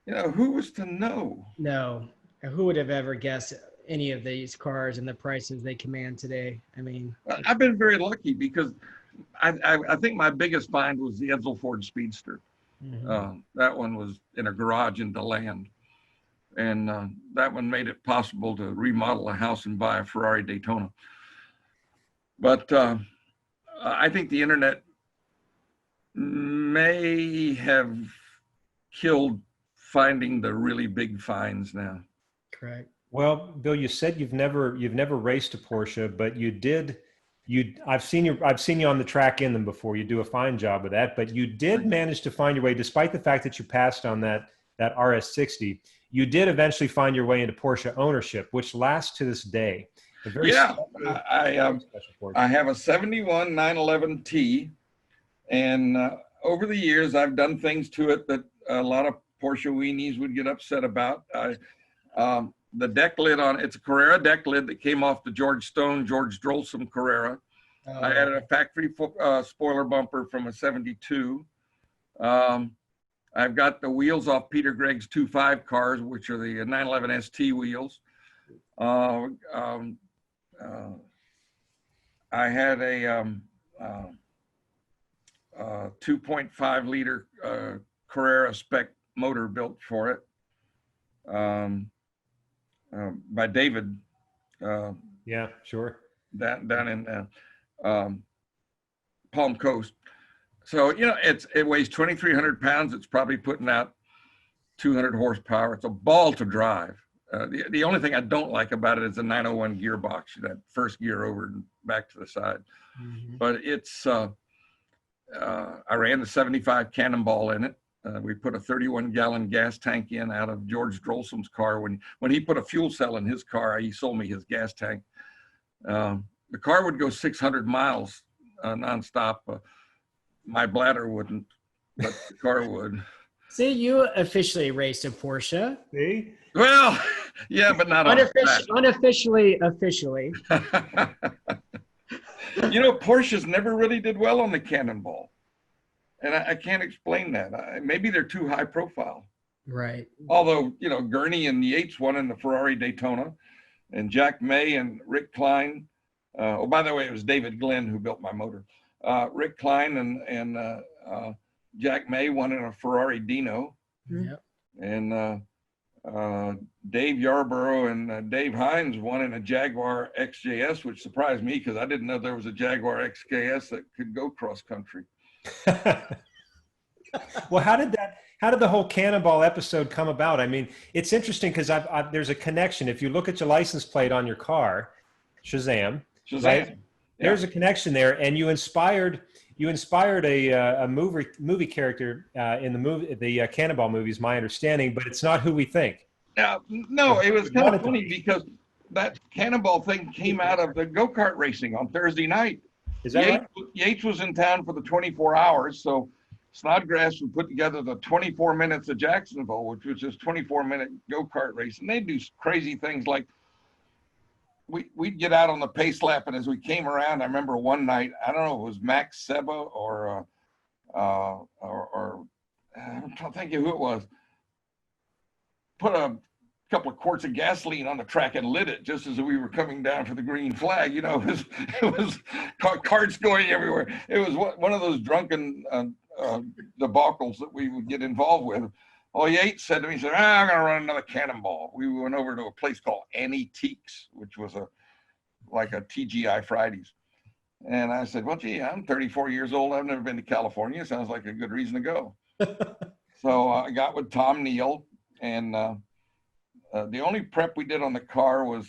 you know, who was to know? No. Who would have ever guessed any of these cars and the prices they command today? I mean, I've been very lucky because I think my biggest find was the Edsel Ford Speedster. That one was in a garage in DeLand. And that one made it possible to remodel a house and buy a Ferrari Daytona. But I think the internet may have killed finding the really big finds now. correct. Well, Bill, you said you've never raced a Porsche, but you did. I've seen you on the track in them before. You do a fine job of that, but you did manage to find your way, despite the fact that you passed on that RS60. You did eventually find your way into Porsche ownership, which lasts to this day. Yeah, I have a 71 911T, and over the years I've done things to it that a lot of Porsche weenies would get upset about. The deck lid on it's a Carrera deck lid that came off the George Stone, George Drolsom Carrera. I added a factory spoiler bumper from a 72. I've got the wheels off Peter Gregg's 2.5 cars, which are the 911 ST wheels. I had a 2.5 liter Carrera spec motor built for it by David. Yeah, sure. Down in Palm Coast. So, you know, it weighs 2,300 pounds. It's probably putting out 200 horsepower. It's a ball to drive. The only thing I don't like about it is the 901 gearbox, that first gear over and back to the side. But it's, I ran the 75 Cannonball in it. We put a 31-gallon gas tank in out of George Drolsom's car. When he put a fuel cell in his car, he sold me his gas tank. The car would go 600 miles nonstop. My bladder wouldn't, but the car would. See, you officially raced a Porsche. See? Well, yeah, but not Unofficially. You know, Porsches never really did well on the Cannonball. And I can't explain that. Maybe they're too high profile. Right. Although, you know, Gurney and Yates won in the Ferrari Daytona, and Jack May and Rick Klein. Oh, by the way, it was David Glenn who built my motor. Rick Klein and Jack May won in a Ferrari Dino. Yep. And Dave Yarborough and Dave Hines won in a Jaguar XJS, which surprised me because I didn't know there was a Jaguar XJS that could go cross country. Well, how did the whole Cannonball episode come about? I mean, it's interesting because there's a connection. If you look at your license plate on your car, Shazam. Right? Yeah. There's a connection there, and you inspired a movie character in the Cannonball movies, my understanding, but it's not who we think. No, it was kind of funny because that cannonball thing came out of the go-kart racing on Thursday night. Is that right? Yates was in town for the 24 hours, so Snodgrass would put together the 24 minutes of Jacksonville, which was just 24-minute go-kart race. And they'd do crazy things like we'd get out on the pace lap, and as we came around, I remember one night, I don't know if it was Max Seba or I'm trying to think of who it was, put a couple of quarts of gasoline on the track and lit it just as we were coming down for the green flag. You know, it was carts going everywhere. It was one of those drunken debacles that we would get involved with. Well, Yates said to me, he said, I'm going to run another cannonball. We went over to a place called Antiques, which was like a TGI Fridays. And I said, well, gee, I'm 34 years old. I've never been to California. Sounds like a good reason to go. So I got with Tom Neal, and the only prep we did on the car was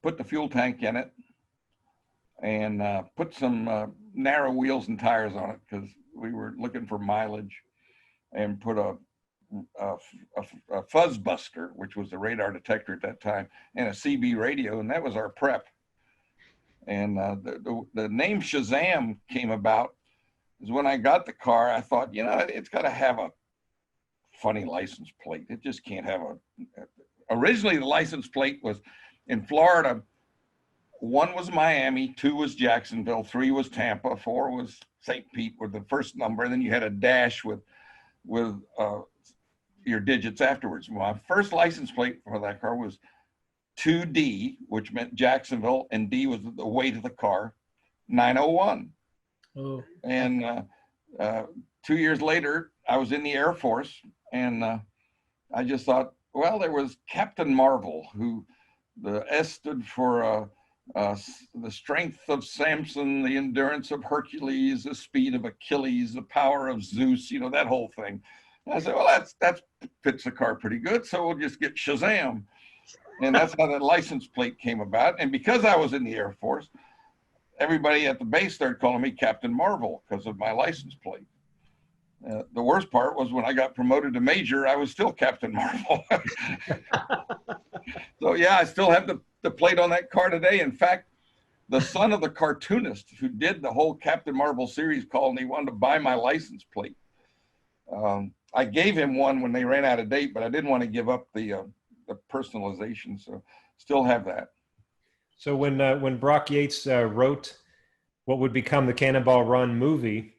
put the fuel tank in it and put some narrow wheels and tires on it because we were looking for mileage, and put a fuzz buster, which was the radar detector at that time, and a CB radio, and that was our prep. And the name Shazam came about is when I got the car, I thought, you know, it's got to have a funny license plate. It just can't have originally the license plate was in Florida. 1 was Miami, 2 was Jacksonville, 3 was Tampa, 4 was St. Pete with the first number. And then you had a dash with your digits afterwards. My first license plate for that car was 2D, which meant Jacksonville, and D was the weight of the car, 901. Oh. And 2 years later, I was in the Air Force, and I just thought, well, there was Captain Marvel, who the S stood for the strength of Samson, the endurance of Hercules, the speed of Achilles, the power of Zeus, you know, that whole thing. And I said, well, that fits the car pretty good, so we'll just get Shazam. And that's how that license plate came about. And because I was in the Air Force, everybody at the base started calling me Captain Marvel because of my license plate. The worst part was when I got promoted to major, I was still Captain Marvel. So yeah, I still have the plate on that car today. In fact, the son of the cartoonist who did the whole Captain Marvel series called, and he wanted to buy my license plate. I gave him one when they ran out of date, but I didn't want to give up the personalization, so still have that. So when Brock Yates wrote what would become the Cannonball Run movie,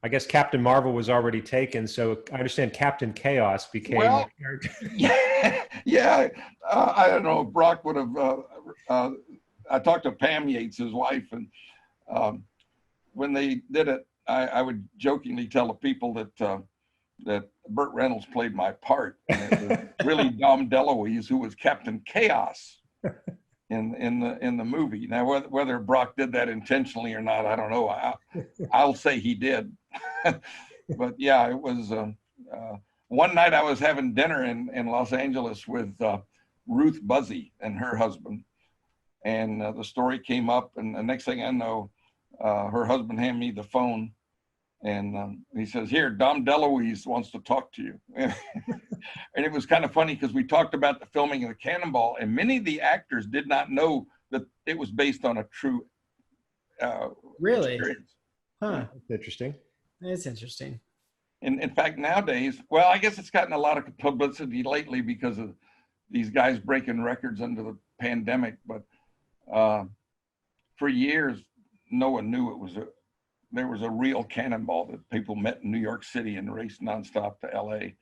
I guess Captain Marvel was already taken. So I understand Captain Chaos became a character. Yeah. I don't know if Brock would have. I talked to Pam Yates, his wife, and when they did it, I would jokingly tell the people that Burt Reynolds played my part. And it was really Dom DeLuise, who was Captain Chaos in the movie. Now, whether Brock did that intentionally or not, I don't know. I'll say he did. But yeah, it was one night I was having dinner in Los Angeles with Ruth Buzzy and her husband, and the story came up, and the next thing I know, her husband handed me the phone, and he says, "Here, Dom DeLuise wants to talk to you." And it was kind of funny because we talked about the filming of the Cannonball, and many of the actors did not know that it was based on a true really experience. Huh. That's interesting. That's interesting. And in fact, nowadays, well, I guess it's gotten a lot of publicity lately because of these guys breaking records under the pandemic. But for years, no one knew there was a real cannonball that people met in New York City and raced nonstop to LA.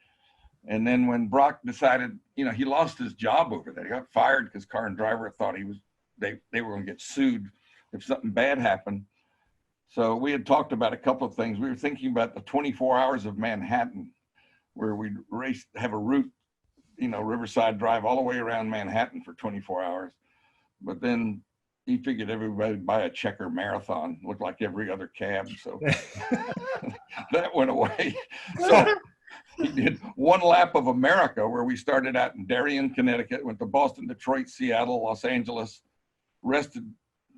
And then when Brock decided, you know, he lost his job over there. He got fired because Car and Driver thought they were going to get sued if something bad happened. So we had talked about a couple of things. We were thinking about the 24 hours of Manhattan, where we'd have a route, you know, Riverside Drive all the way around Manhattan for 24 hours. But then he figured everybody would buy a checker marathon, looked like every other cab. So that went away. So he did one lap of America, where we started out in Darien, Connecticut, went to Boston, Detroit, Seattle, Los Angeles, rested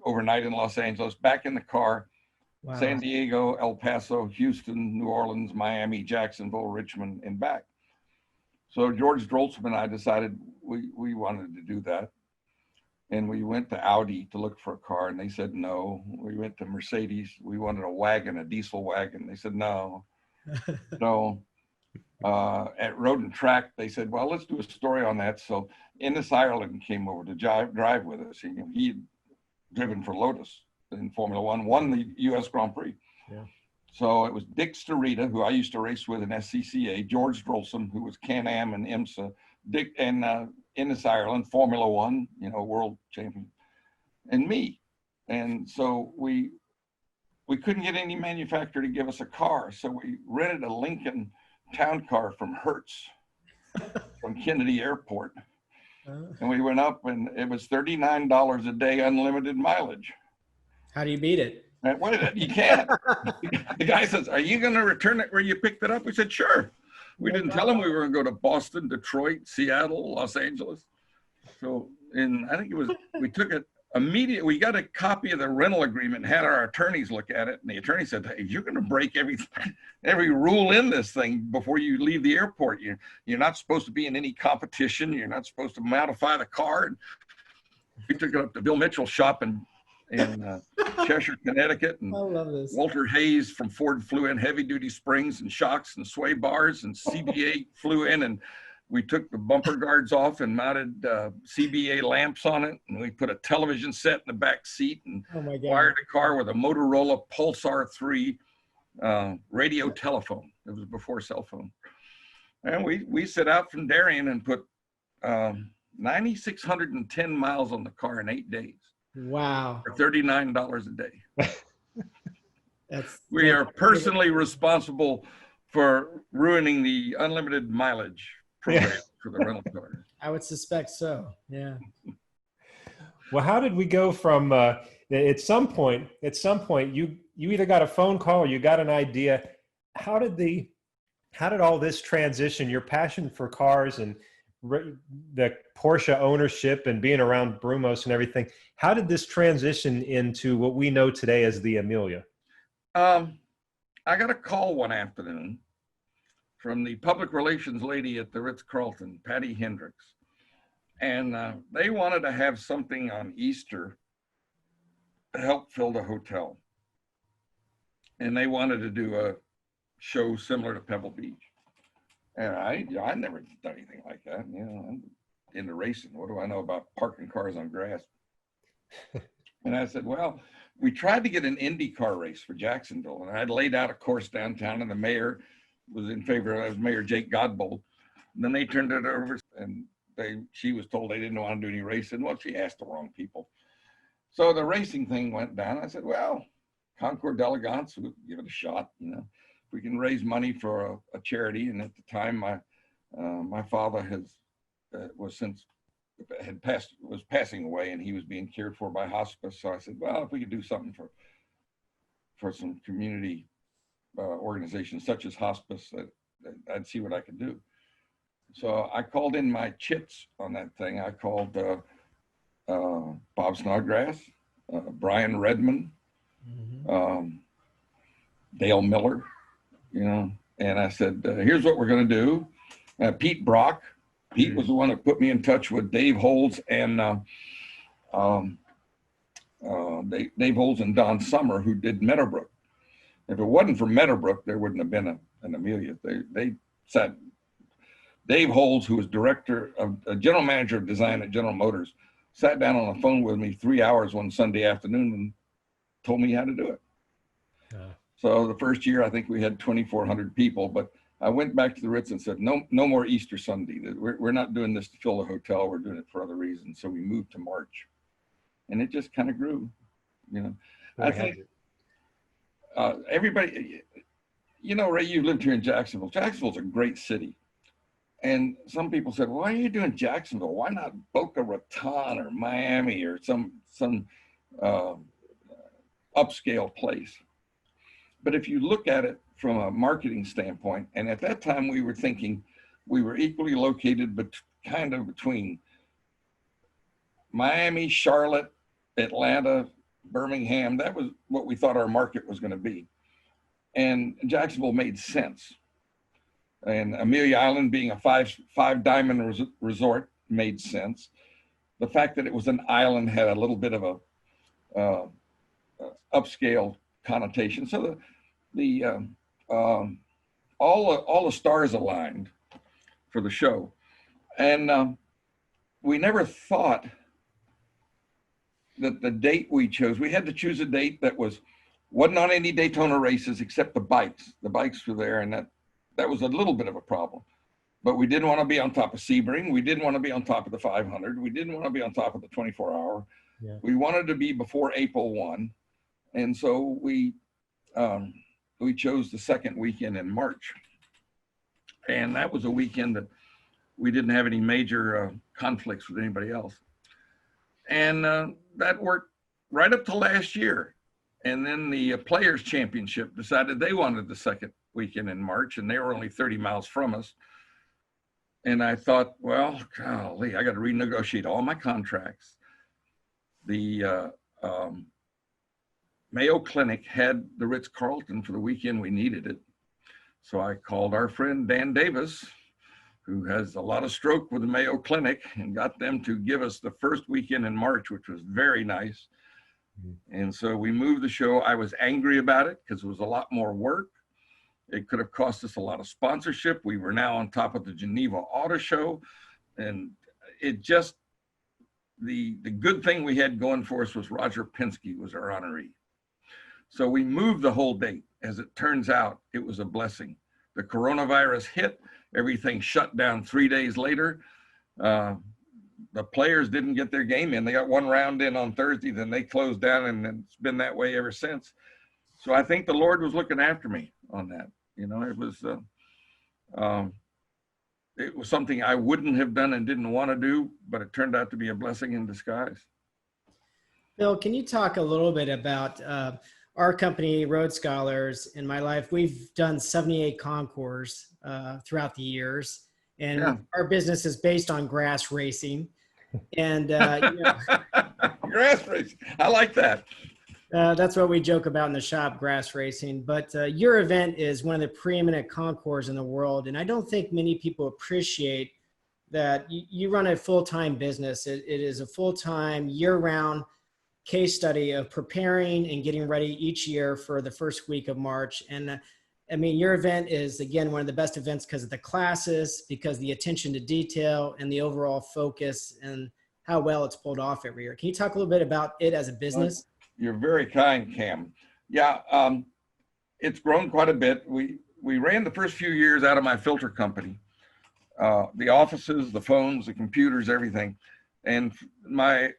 overnight in Los Angeles, back in the car. Wow. San Diego, El Paso, Houston, New Orleans, Miami, Jacksonville, Richmond, and back. So George Drolzman and I decided we wanted to do that. And we went to Audi to look for a car, and they said no. We went to Mercedes. We wanted a wagon, a diesel wagon. They said no. So at Road and Track, they said, well, let's do a story on that. So Ennis Ireland came over to drive with us. He'd driven for Lotus in Formula One, won the U.S. Grand Prix. Yeah. So it was Dick Starita, who I used to race with in SCCA, George Drolsom, who was Can-Am and IMSA, Dick and Ennis Ireland, Formula One, world champion, and me. And so we couldn't get any manufacturer to give us a car. So we rented a Lincoln town car from Hertz from Kennedy Airport. And we went up, and it was $39 a day, unlimited mileage. How do you beat it? You can't. The guy says, are you going to return it where you picked it up? We said, sure. We didn't tell him we were going to go to Boston, Detroit, Seattle, Los Angeles. So, I think we took it immediately. We got a copy of the rental agreement, had our attorneys look at it. And the attorney said, hey, you're going to break every rule in this thing before you leave the airport. You're not supposed to be in any competition. You're not supposed to modify the car. And we took it up to Bill Mitchell's shop in Cheshire, Connecticut, and I love this. Walter Hayes from Ford flew in heavy duty springs and shocks and sway bars, and CBA flew in, and we took the bumper guards off and mounted CBA lamps on it, and we put a television set in the back seat and wired the car with a Motorola Pulsar 3 radio telephone. It was before cell phone. And we set out from Darien and put 9,610 miles on the car in 8 days. Wow. For $39 a day. We are personally responsible for ruining the unlimited mileage program for the rental car. I would suspect so. Yeah. Well, how did we go from at some point you either got a phone call or you got an idea. How did all this transition, your passion for cars and the Porsche ownership and being around Brumos and everything, how did this transition into what we know today as the Amelia? I got a call one afternoon from the public relations lady at the Ritz Carlton, Patty Hendricks. And they wanted to have something on Easter to help fill the hotel. And they wanted to do a show similar to Pebble Beach. And I never done anything like that. I'm into racing. What do I know about parking cars on grass? And I said, well, we tried to get an Indy car race for Jacksonville, and I'd laid out a course downtown, and the mayor was in favor of Mayor Jake Godbold. And then they turned it over, and she was told they didn't want to do any racing. Well, she asked the wrong people. So the racing thing went down. I said, well, Concours d'Elegance, we'll give it a shot. We can raise money for a charity. And at the time, my father was passing away, and he was being cared for by hospice. So I said, well, if we could do something for some community organizations such as hospice, I'd see what I could do. So I called in my chits on that thing. I called Bob Snodgrass, Brian Redmond, Dale Miller, and I said, here's what we're going to do. Pete Brock. Pete was the one that put me in touch with Dave Holds and Dave Holds and Don Summer, who did Meadowbrook. If it wasn't for Meadowbrook, there wouldn't have been an Amelia. They sat, Dave Holds, who was general manager of design at General Motors, sat down on the phone with me 3 hours one Sunday afternoon and told me how to do it. So the first year, I think we had 2,400 people, but I went back to the Ritz and said, no more Easter Sunday. We're not doing this to fill the hotel. We're doing it for other reasons. So we moved to March, and it just kind of grew, I think everybody, Ray, you lived here in Jacksonville. Jacksonville's a great city. And some people said, why are you doing Jacksonville? Why not Boca Raton or Miami or some upscale place? But if you look at it from a marketing standpoint, and at that time we were thinking we were equally located, but kind of between Miami, Charlotte, Atlanta, Birmingham. That was what we thought our market was going to be. And Jacksonville made sense. And Amelia Island being a five diamond resort made sense. The fact that it was an island had a little bit of a upscale connotation. So all the stars aligned for the show, and we never thought that the date we chose, we had to choose a date that wasn't on any Daytona races except the bikes. The bikes were there, and that was a little bit of a problem. But we didn't want to be on top of Sebring. We didn't want to be on top of the 500. We didn't want to be on top of the 24-hour. Yeah. We wanted to be before April 1. And so we chose the second weekend in March. And that was a weekend that we didn't have any major conflicts with anybody else. And that worked right up to last year. And then the Players Championship decided they wanted the second weekend in March, and they were only 30 miles from us. And I thought, well, golly, I got to renegotiate all my contracts. The Mayo Clinic had the Ritz Carlton for the weekend we needed it. So I called our friend Dan Davis, who has a lot of stroke with the Mayo Clinic, and got them to give us the first weekend in March, which was very nice. And so we moved the show. I was angry about it because it was a lot more work. It could have cost us a lot of sponsorship. We were now on top of the Geneva Auto Show. And it just, the good thing we had going for us was Roger Penske was our honoree. So we moved the whole date. As it turns out, it was a blessing. The coronavirus hit, everything shut down 3 days later. The players didn't get their game in. They got one round in on Thursday, then they closed down, and it's been that way ever since. So I think the Lord was looking after me on that. You know, it was something I wouldn't have done and didn't want to do, but it turned out to be a blessing in disguise. Bill, can you talk a little bit about our company, Road Scholars? In my life, we've done 78 concours throughout the years, and Yeah. our business is based on grass racing. And Grass racing, I like that. that's what we joke about in the shop, grass racing. But your event is one of the preeminent concours in the world, and I don't think many people appreciate that you run a full-time business. It is a full-time, year-round case study of preparing and getting ready each year for the first week of March. And I mean, your event is, again, one of the best events because of the classes, because the attention to detail and the overall focus and how well it's pulled off every year. Can you talk a little bit about it as a business? You're very kind, Cam. Yeah, it's grown quite a bit. We ran the first few years out of my filter company, the offices, the phones, the computers, everything. And my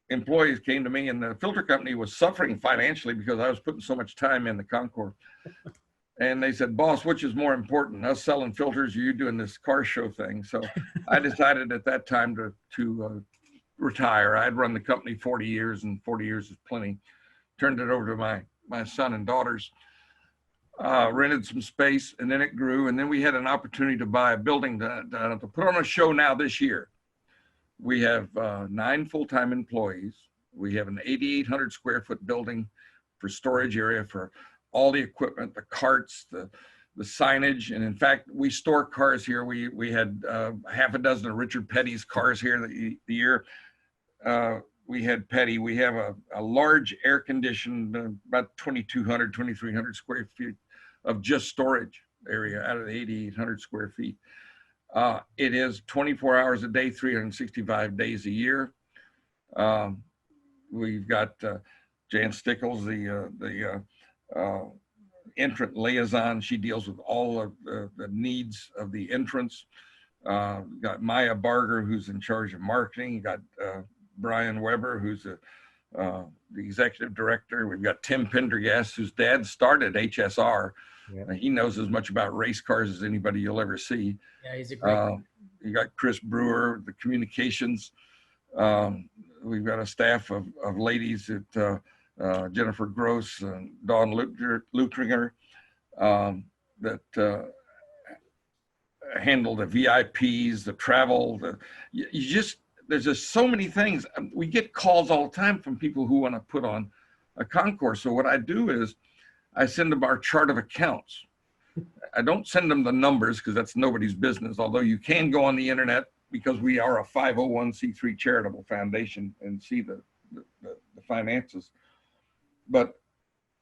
employees came to me, and the filter company was suffering financially because I was putting so much time in the Concours. And they said, boss, which is more important, us selling filters or you doing this car show thing? So I decided at that time to retire. I'd run the company 40 years, and 40 years is plenty. Turned it over to my son and daughters, rented some space, and then it grew. And then we had an opportunity to buy a building to put on a show now this year. We have 9 full-time employees. We have an 8,800 square foot building for storage area for all the equipment, the carts, the signage. And in fact, we store cars here. We had half a dozen of Richard Petty's cars here the year. We had Petty. We have a large air-conditioned, about 2,200, 2,300 square feet of just storage area out of the 8,800 square feet. It is 24 hours a day, 365 days a year. We've got Jan Stickles, the entrant liaison. She deals with all of the needs of the entrants. Got Maya Barger, who's in charge of marketing. Got Brian Weber, who's the executive director. We've got Tim Pendergast, whose dad started HSR. Yeah. He knows as much about race cars as anybody you'll ever see. Yeah, he's a great guy. You got Chris Brewer, the communications. We've got a staff of ladies at Jennifer Gross and Dawn Lutringer that handle the VIPs, the travel. There's just so many things. We get calls all the time from people who want to put on a concours. So what I do is I send them our chart of accounts. I don't send them the numbers because that's nobody's business, although you can go on the internet because we are a 501c3 charitable foundation and see the finances. But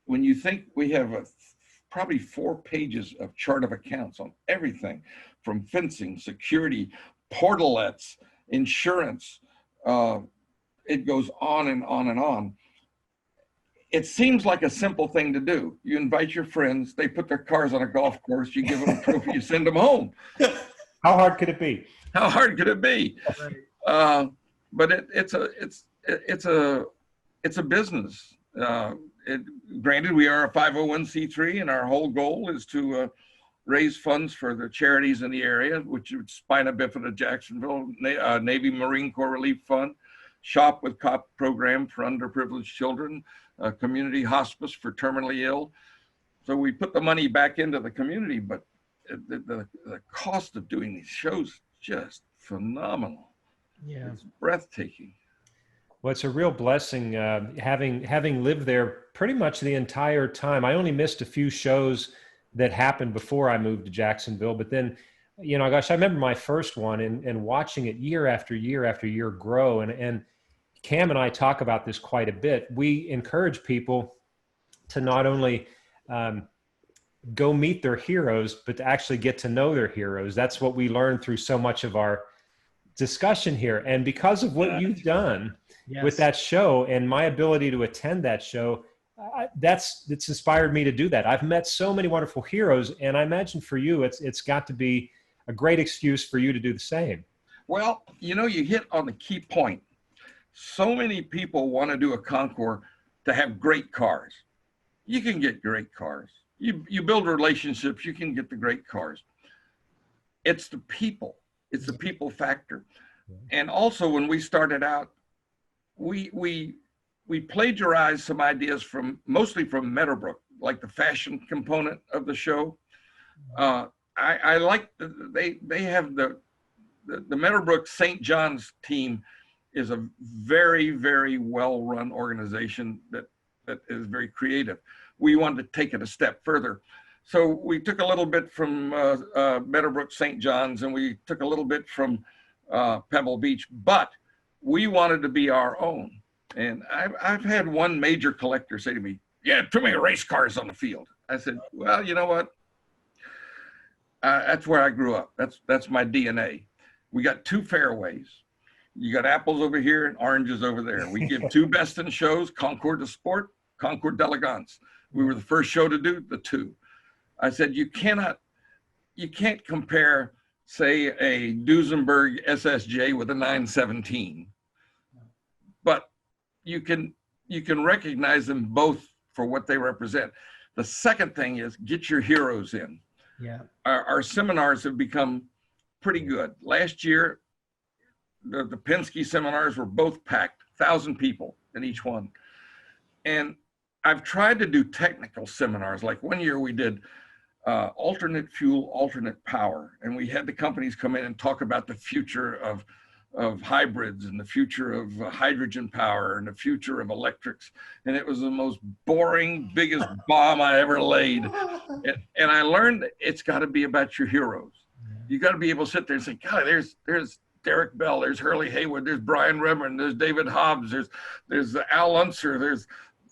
when you think we have probably 4 pages of chart of accounts on everything from fencing, security, portalets, insurance, it goes on and on and on. It seems like a simple thing to do. You invite your friends, they put their cars on a golf course, you give them a trophy, you send them home. How hard could it be? How hard could it be? But it's a business. Granted, we are a 501c3, and our whole goal is to raise funds for the charities in the area, which is Spina Bifida Jacksonville, Navy Marine Corps Relief Fund, Shop with Cop program for underprivileged children, community hospice for terminally ill. So we put the money back into the community, but the cost of doing these shows just phenomenal. Yeah, it's breathtaking. Well, it's a real blessing having lived there pretty much the entire time. I only missed a few shows that happened before I moved to Jacksonville, but then, you know, gosh, I remember my first one and watching it year after year after year grow. And Cam and I talk about this quite a bit. We encourage people to not only go meet their heroes, but to actually get to know their heroes. That's what we learned through so much of our discussion here. And because of what you've done with that show and my ability to attend that show, it's inspired me to do that. I've met so many wonderful heroes, and I imagine for you, it's got to be a great excuse for you to do the same. Well, you know, you hit on the key point. So many people want to do a concours to have great cars. You can get great cars. You build relationships, you can get the great cars. It's the people. It's the people factor. And also, when we started out, we plagiarized some ideas mostly from Meadowbrook, like the fashion component of the show. I like they have the Meadowbrook St. John's team is a very, very well-run organization that is very creative. We wanted to take it a step further. So we took a little bit from Meadowbrook St. John's, and we took a little bit from Pebble Beach, but we wanted to be our own. And I've had one major collector say to me, "Yeah, too many race cars on the field." I said, "Well, you know what? That's where I grew up. That's my DNA. We got 2 fairways. You got apples over here and oranges over there. We give 2 best in shows, Concours de Sport, Concours d'Elegance. We were the first show to do the 2. I said, you can't compare, say, a Duesenberg SSJ with a 917, but you can recognize them both for what they represent. The second thing is get your heroes in. Yeah. Our seminars have become pretty good. Last year, the Penske seminars were both packed, 1,000 people in each one. And I've tried to do technical seminars. Like one year we did alternate fuel, alternate power. And we had the companies come in and talk about the future of hybrids and the future of hydrogen power and the future of electrics. And it was the most boring, biggest bomb I ever laid. And I learned that it's got to be about your heroes. You got to be able to sit there and say, God, there's Derek Bell, there's Hurley Haywood, there's Brian Reverend, there's David Hobbs, there's Al Unser, there's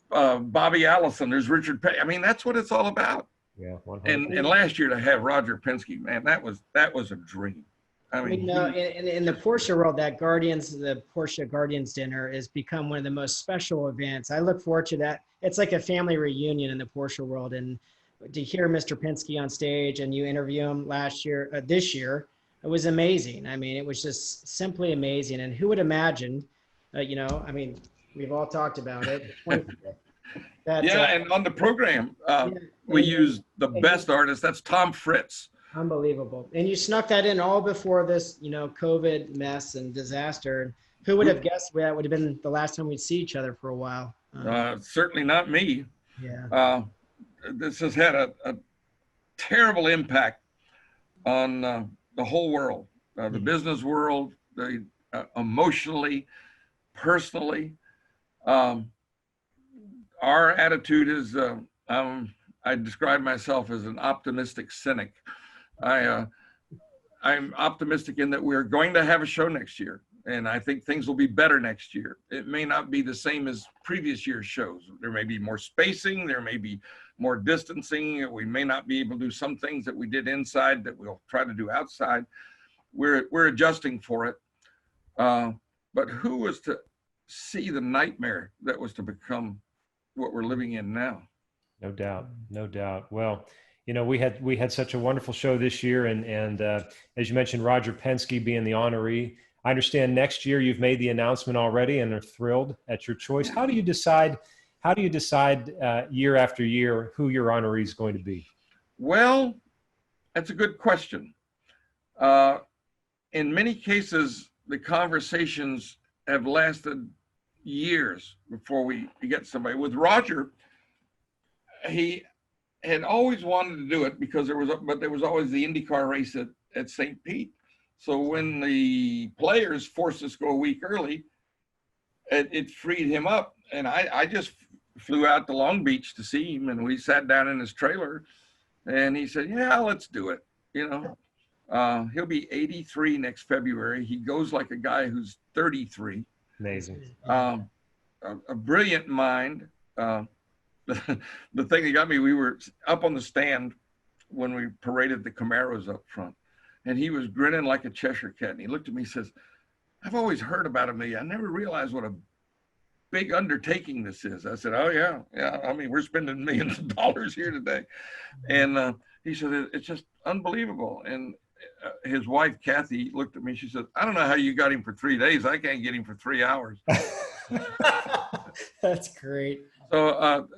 Bobby Allison, there's Richard Pay. I mean, that's what it's all about. Yeah. And last year to have Roger Penske, man, that was a dream. I mean, in the Porsche world, the Porsche Guardians dinner has become one of the most special events. I look forward to that. It's like a family reunion in the Porsche world. And to hear Mr. Penske on stage and you interview him this year, it was amazing. I mean, it was just simply amazing. And who would imagine, I mean, we've all talked about it. And on the program, we use the best artist. That's Tom Fritz. Unbelievable. And you snuck that in all before this, COVID mess and disaster. Who would have guessed that would have been the last time we'd see each other for a while? Certainly not me. Yeah. This has had a terrible impact on the whole world, the business world, emotionally, personally. Our attitude is, I describe myself as an optimistic cynic. I I'm optimistic in that we're going to have a show next year. And I think things will be better next year. It may not be the same as previous year's shows. There may be more spacing, there may be more distancing. We may not be able to do some things that we did inside that we'll try to do outside. We're adjusting for it. But who was to see the nightmare that was to become what we're living in now? No doubt, no doubt. Well, you know, we had such a wonderful show this year, and as you mentioned, Roger Penske being the honoree. I understand next year you've made the announcement already and are thrilled at your choice. How do you decide year after year who your honoree is going to be? Well, that's a good question. In many cases, the conversations have lasted years before we get somebody. With Roger, he had always wanted to do it because there was always the IndyCar race at St. Pete. So when the players forced us to go a week early, it freed him up. And I just flew out to Long Beach to see him, and we sat down in his trailer, and he said, yeah, let's do it. You know, he'll be 83 next February. He goes like a guy who's 33. Amazing. A brilliant mind. The thing that got me, we were up on the stand when we paraded the Camaros up front, and he was grinning like a Cheshire cat. And he looked at me and says, I've always heard about Amelia. I never realized what a big undertaking this is. I said, oh, yeah. I mean, we're spending millions of dollars here today. And he said, it's just unbelievable. And his wife, Kathy, looked at me. She said, I don't know how you got him for 3 days. I can't get him for 3 hours. That's great. So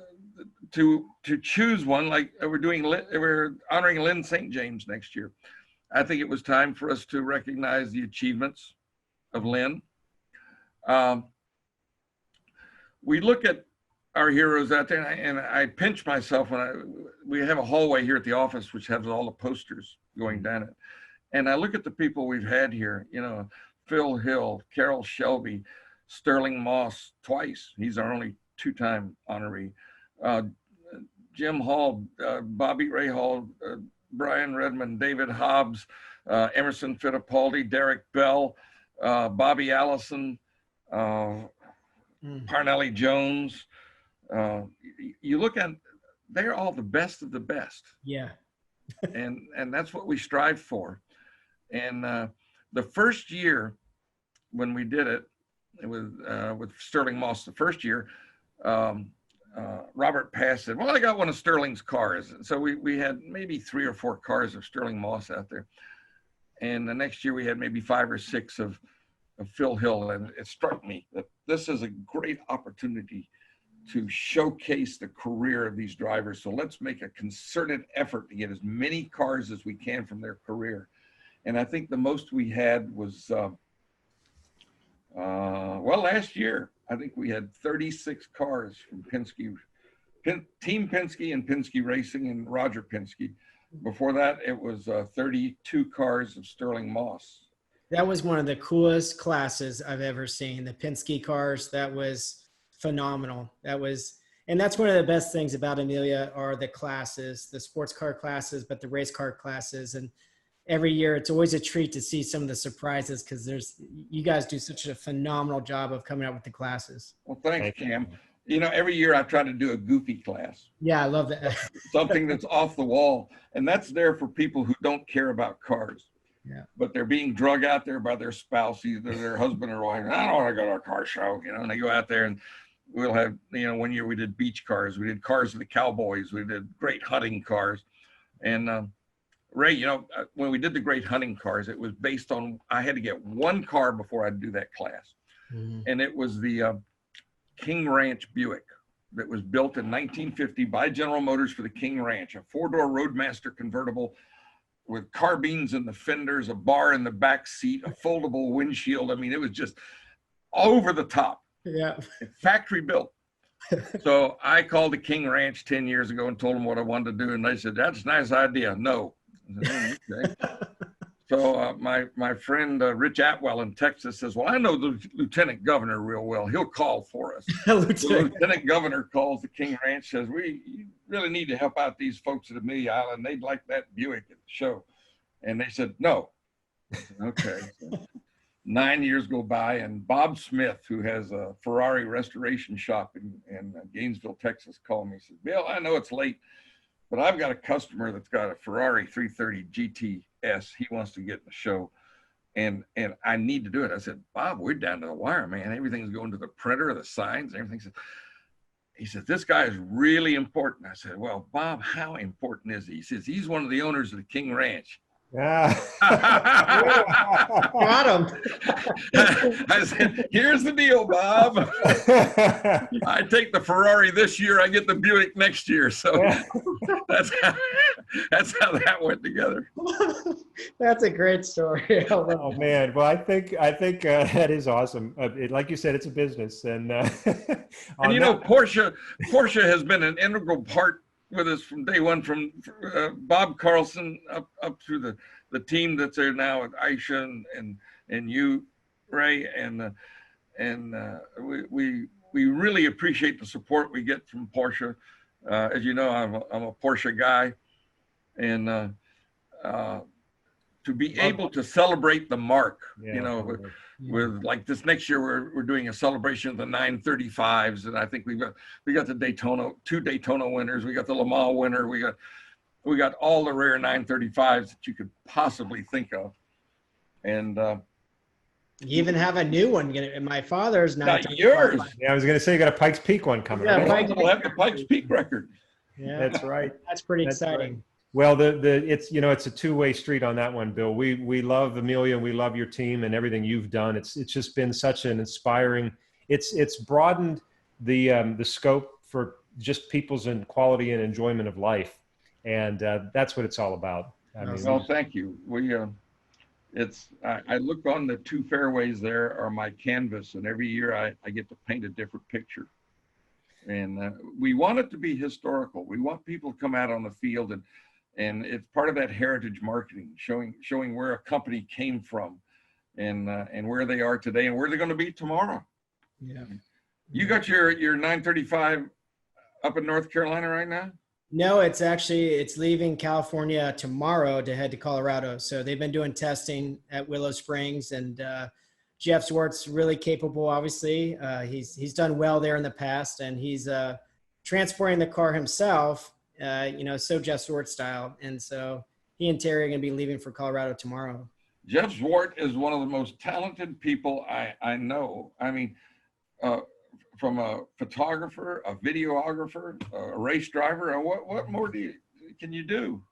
to choose one, like we're honoring Lynn St. James next year. I think it was time for us to recognize the achievements of Lynn. We look at our heroes out there, and I pinch myself when we have a hallway here at the office which has all the posters going down it. And I look at the people we've had here, you know, Phil Hill, Carol Shelby, Sterling Moss twice. He's our only two-time honoree. Jim Hall, Bobby Ray Hall, Brian Redmond, David Hobbs, Emerson Fittipaldi, Derek Bell, Bobby Allison, Parnelli Jones. You look at, they're all the best of the best. Yeah. and that's what we strive for. And the first year when we did it, it was with Sterling Moss. The first year, Robert Pass said, well, I got one of Sterling's cars. So we had maybe 3 or 4 cars of Sterling Moss out there. And the next year we had maybe 5 or 6 of Phil Hill. And it struck me that this is a great opportunity to showcase the career of these drivers. So let's make a concerted effort to get as many cars as we can from their career. And I think the most we had was, well, last year, I think we had 36 cars from Penske, Team Penske and Penske Racing and Roger Penske. Before that, it was 32 cars of Sterling Moss. That was one of the coolest classes I've ever seen. The Penske cars, that was phenomenal. And that's one of the best things about Amelia are the classes, the sports car classes, but the race car classes. And every year it's always a treat to see some of the surprises because you guys do such a phenomenal job of coming out with the classes. Well, thanks, Cam. You know, every year I try to do a goofy class. Yeah, I love that. Something that's off the wall. And that's there for people who don't care about cars. Yeah. But they're being drug out there by their spouse, either their husband or wife. I don't want to go to a car show, you know, and they go out there and we'll have, you know, one year we did beach cars. We did cars of the cowboys. We did great hunting cars. And Ray, you know, when we did the great hunting cars, it was based on, I had to get one car before I'd do that class. Mm-hmm. And it was the King Ranch Buick that was built in 1950 by General Motors for the King Ranch, a 4-door Roadmaster convertible with carbines in the fenders, a bar in the back seat, a foldable windshield. I mean, it was just over the top. Yeah. Factory built. So I called the King Ranch 10 years ago and told them what I wanted to do. And they said, that's a nice idea. No. Said, okay. So my friend Rich Atwell in Texas says, well, I know the lieutenant governor real well. He'll call for us. The lieutenant governor calls the King Ranch, says, you really need to help out these folks at Amelia Island. They'd like that Buick at the show. And they said, no. Okay. So 9 years go by, and Bob Smith, who has a Ferrari restoration shop in Gainesville, Texas, called me. He said, Bill, I know it's late, but I've got a customer that's got a Ferrari 330 GTS. He wants to get in the show, and I need to do it. I said, Bob, we're down to the wire, man. Everything's going to the printer, the signs, everything. He said, this guy is really important. I said, well, Bob, how important is he? He says, he's one of the owners of the King Ranch. Yeah. Got him. I said, here's the deal, Bob. I take the Ferrari this year, I get the Buick next year. So that's how that went together. That's a great story. Oh man, well I think that is awesome. Like you said, it's a business, and you know, Porsche has been an integral part with us from day one, from Bob Carlson up through the team that's there now at Aisha and you, Ray, and we really appreciate the support we get from Porsche. As you know, I'm a Porsche guy, and to be able to celebrate the mark, you know, with like this next year, we're doing a celebration of the 935s, and I think we got the Daytona, 2 Daytona winners, we got the Le Mans winner, we got all the rare 935s that you could possibly think of, and you even have a new one. My father's not yours. Yeah, I was going to say you got a Pikes Peak one coming. Yeah, right? We'll have the Pikes Peak record. Yeah, That's right. That's pretty That's exciting. Right. Well, it's it's a two-way street on that one, Bill. We love Amelia, and we love your team and everything you've done. It's just been such an inspiring. It's broadened the scope for just people's quality and enjoyment of life, and that's what it's all about. Well, thank you. I look on the 2 fairways there are my canvas, and every year I get to paint a different picture. And we want it to be historical. We want people to come out on the field, and it's part of that heritage marketing, showing where a company came from, and where they are today and where they're going to be tomorrow. Yeah. You got your 935 up in North Carolina right now? No, it's leaving California tomorrow to head to Colorado. So they've been doing testing at Willow Springs, and Jeff Swart's really capable. Obviously, he's done well there in the past, and he's transporting the car himself. So Jeff Swart style, and so he and Terry are going to be leaving for Colorado tomorrow. Jeff Swart is one of the most talented people I know. I mean, from a photographer, a videographer, a race driver, what more can you do?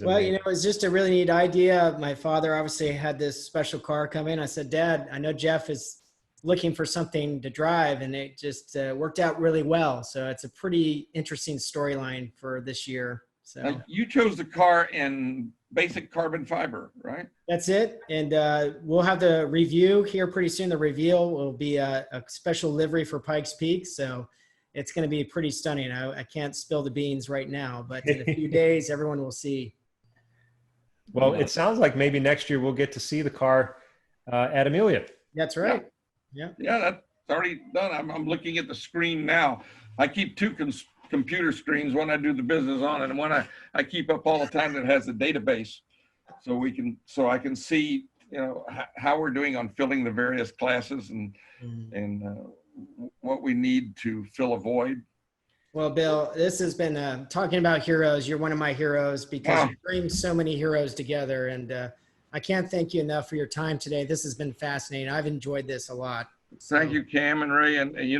Well, it's just a really neat idea. My father obviously had this special car come in. I said, Dad, I know Jeff is looking for something to drive, and it just worked out really well. So it's a pretty interesting storyline for this year. So you chose the car in basic carbon fiber, right? That's it. And we'll have the review here pretty soon. The reveal will be a special livery for Pikes Peak. So it's going to be pretty stunning. I can't spill the beans right now, but in a few days, everyone will see. Well, it sounds like maybe next year we'll get to see the car at Amelia. That's right. Yeah, that's already done. I'm looking at the screen now. I keep 2 computer screens, one I do the business on, and one I keep up all the time that has a database, so I can see how we're doing on filling the various classes and what we need to fill a void. Well, Bill, this has been talking about heroes. You're one of my heroes because you bring so many heroes together, and I can't thank you enough for your time today. This has been fascinating. I've enjoyed this a lot. So. Thank you, Cam and Ray. And you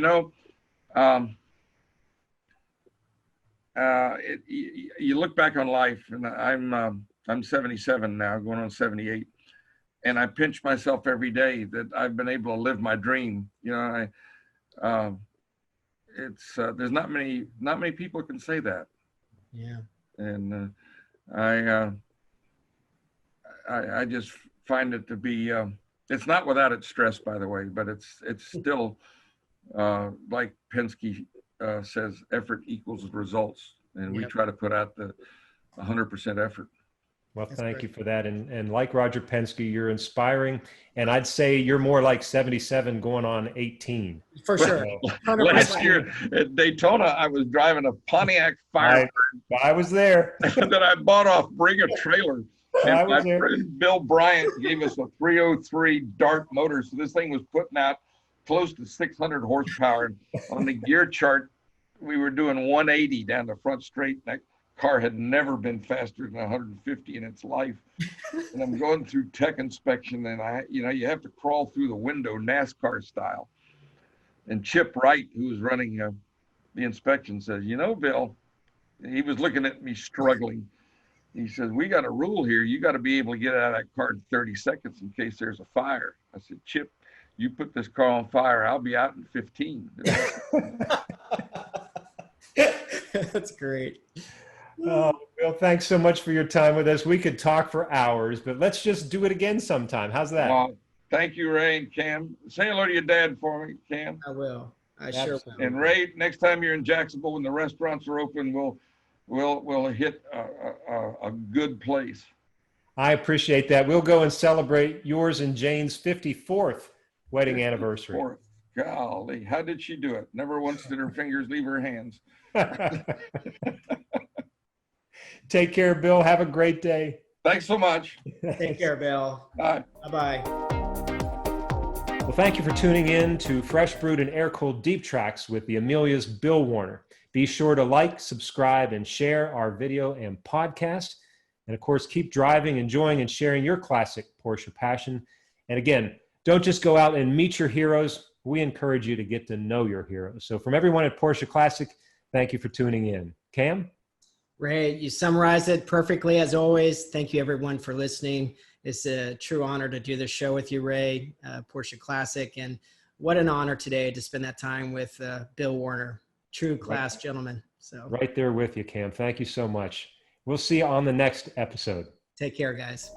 look back on life, and I'm 77 now, going on 78, and I pinch myself every day that I've been able to live my dream. There's not many people can say that. Yeah. And I just find it to be, it's not without its stress, by the way, but it's still, like Penske says, effort equals results. And we try to put out the 100% effort. Well, thank you for that. And like Roger Penske, you're inspiring. And I'd say you're more like 77 going on 18. For sure. Last year at Daytona, I was driving a Pontiac Firebird. I was there. that I bought off Bring a Trailer. And I my was there. friend Bill Bryant gave us a 303 Dart motor. So this thing was putting out close to 600 horsepower. And on the gear chart, we were doing 180 down the front straight. And that car had never been faster than 150 in its life. And I'm going through tech inspection, and you have to crawl through the window NASCAR style. And Chip Wright, who was running the inspection, says, Bill, he was looking at me struggling. He says, we got a rule here. You got to be able to get out of that car in 30 seconds in case there's a fire. I said, Chip, you put this car on fire, I'll be out in 15. That's great. Bill, thanks so much for your time with us. We could talk for hours, but let's just do it again sometime. How's that? Thank you, Ray and Cam. Say hello to your dad for me, Cam. I will. I sure will. And Ray, next time you're in Jacksonville when the restaurants are open, we'll hit a good place. I appreciate that. We'll go and celebrate yours and Jane's 54th wedding anniversary. Golly, how did she do it? Never once did her fingers leave her hands. Take care, Bill. Have a great day. Thanks so much. Take care, Bill. Bye. Bye-bye. Well, thank you for tuning in to Fresh Brewed and Air-Cooled Deep Tracks with the Amelia's Bill Warner. Be sure to like, subscribe, and share our video and podcast. And of course, keep driving, enjoying, and sharing your classic Porsche passion. And again, don't just go out and meet your heroes. We encourage you to get to know your heroes. So from everyone at Porsche Classic, thank you for tuning in. Cam? Ray, you summarized it perfectly as always. Thank you everyone for listening. It's a true honor to do this show with you, Ray, Porsche Classic. And what an honor today to spend that time with Bill Warner. True class gentleman. So right there with you, Cam. Thank you so much. We'll see you on the next episode. Take care, guys.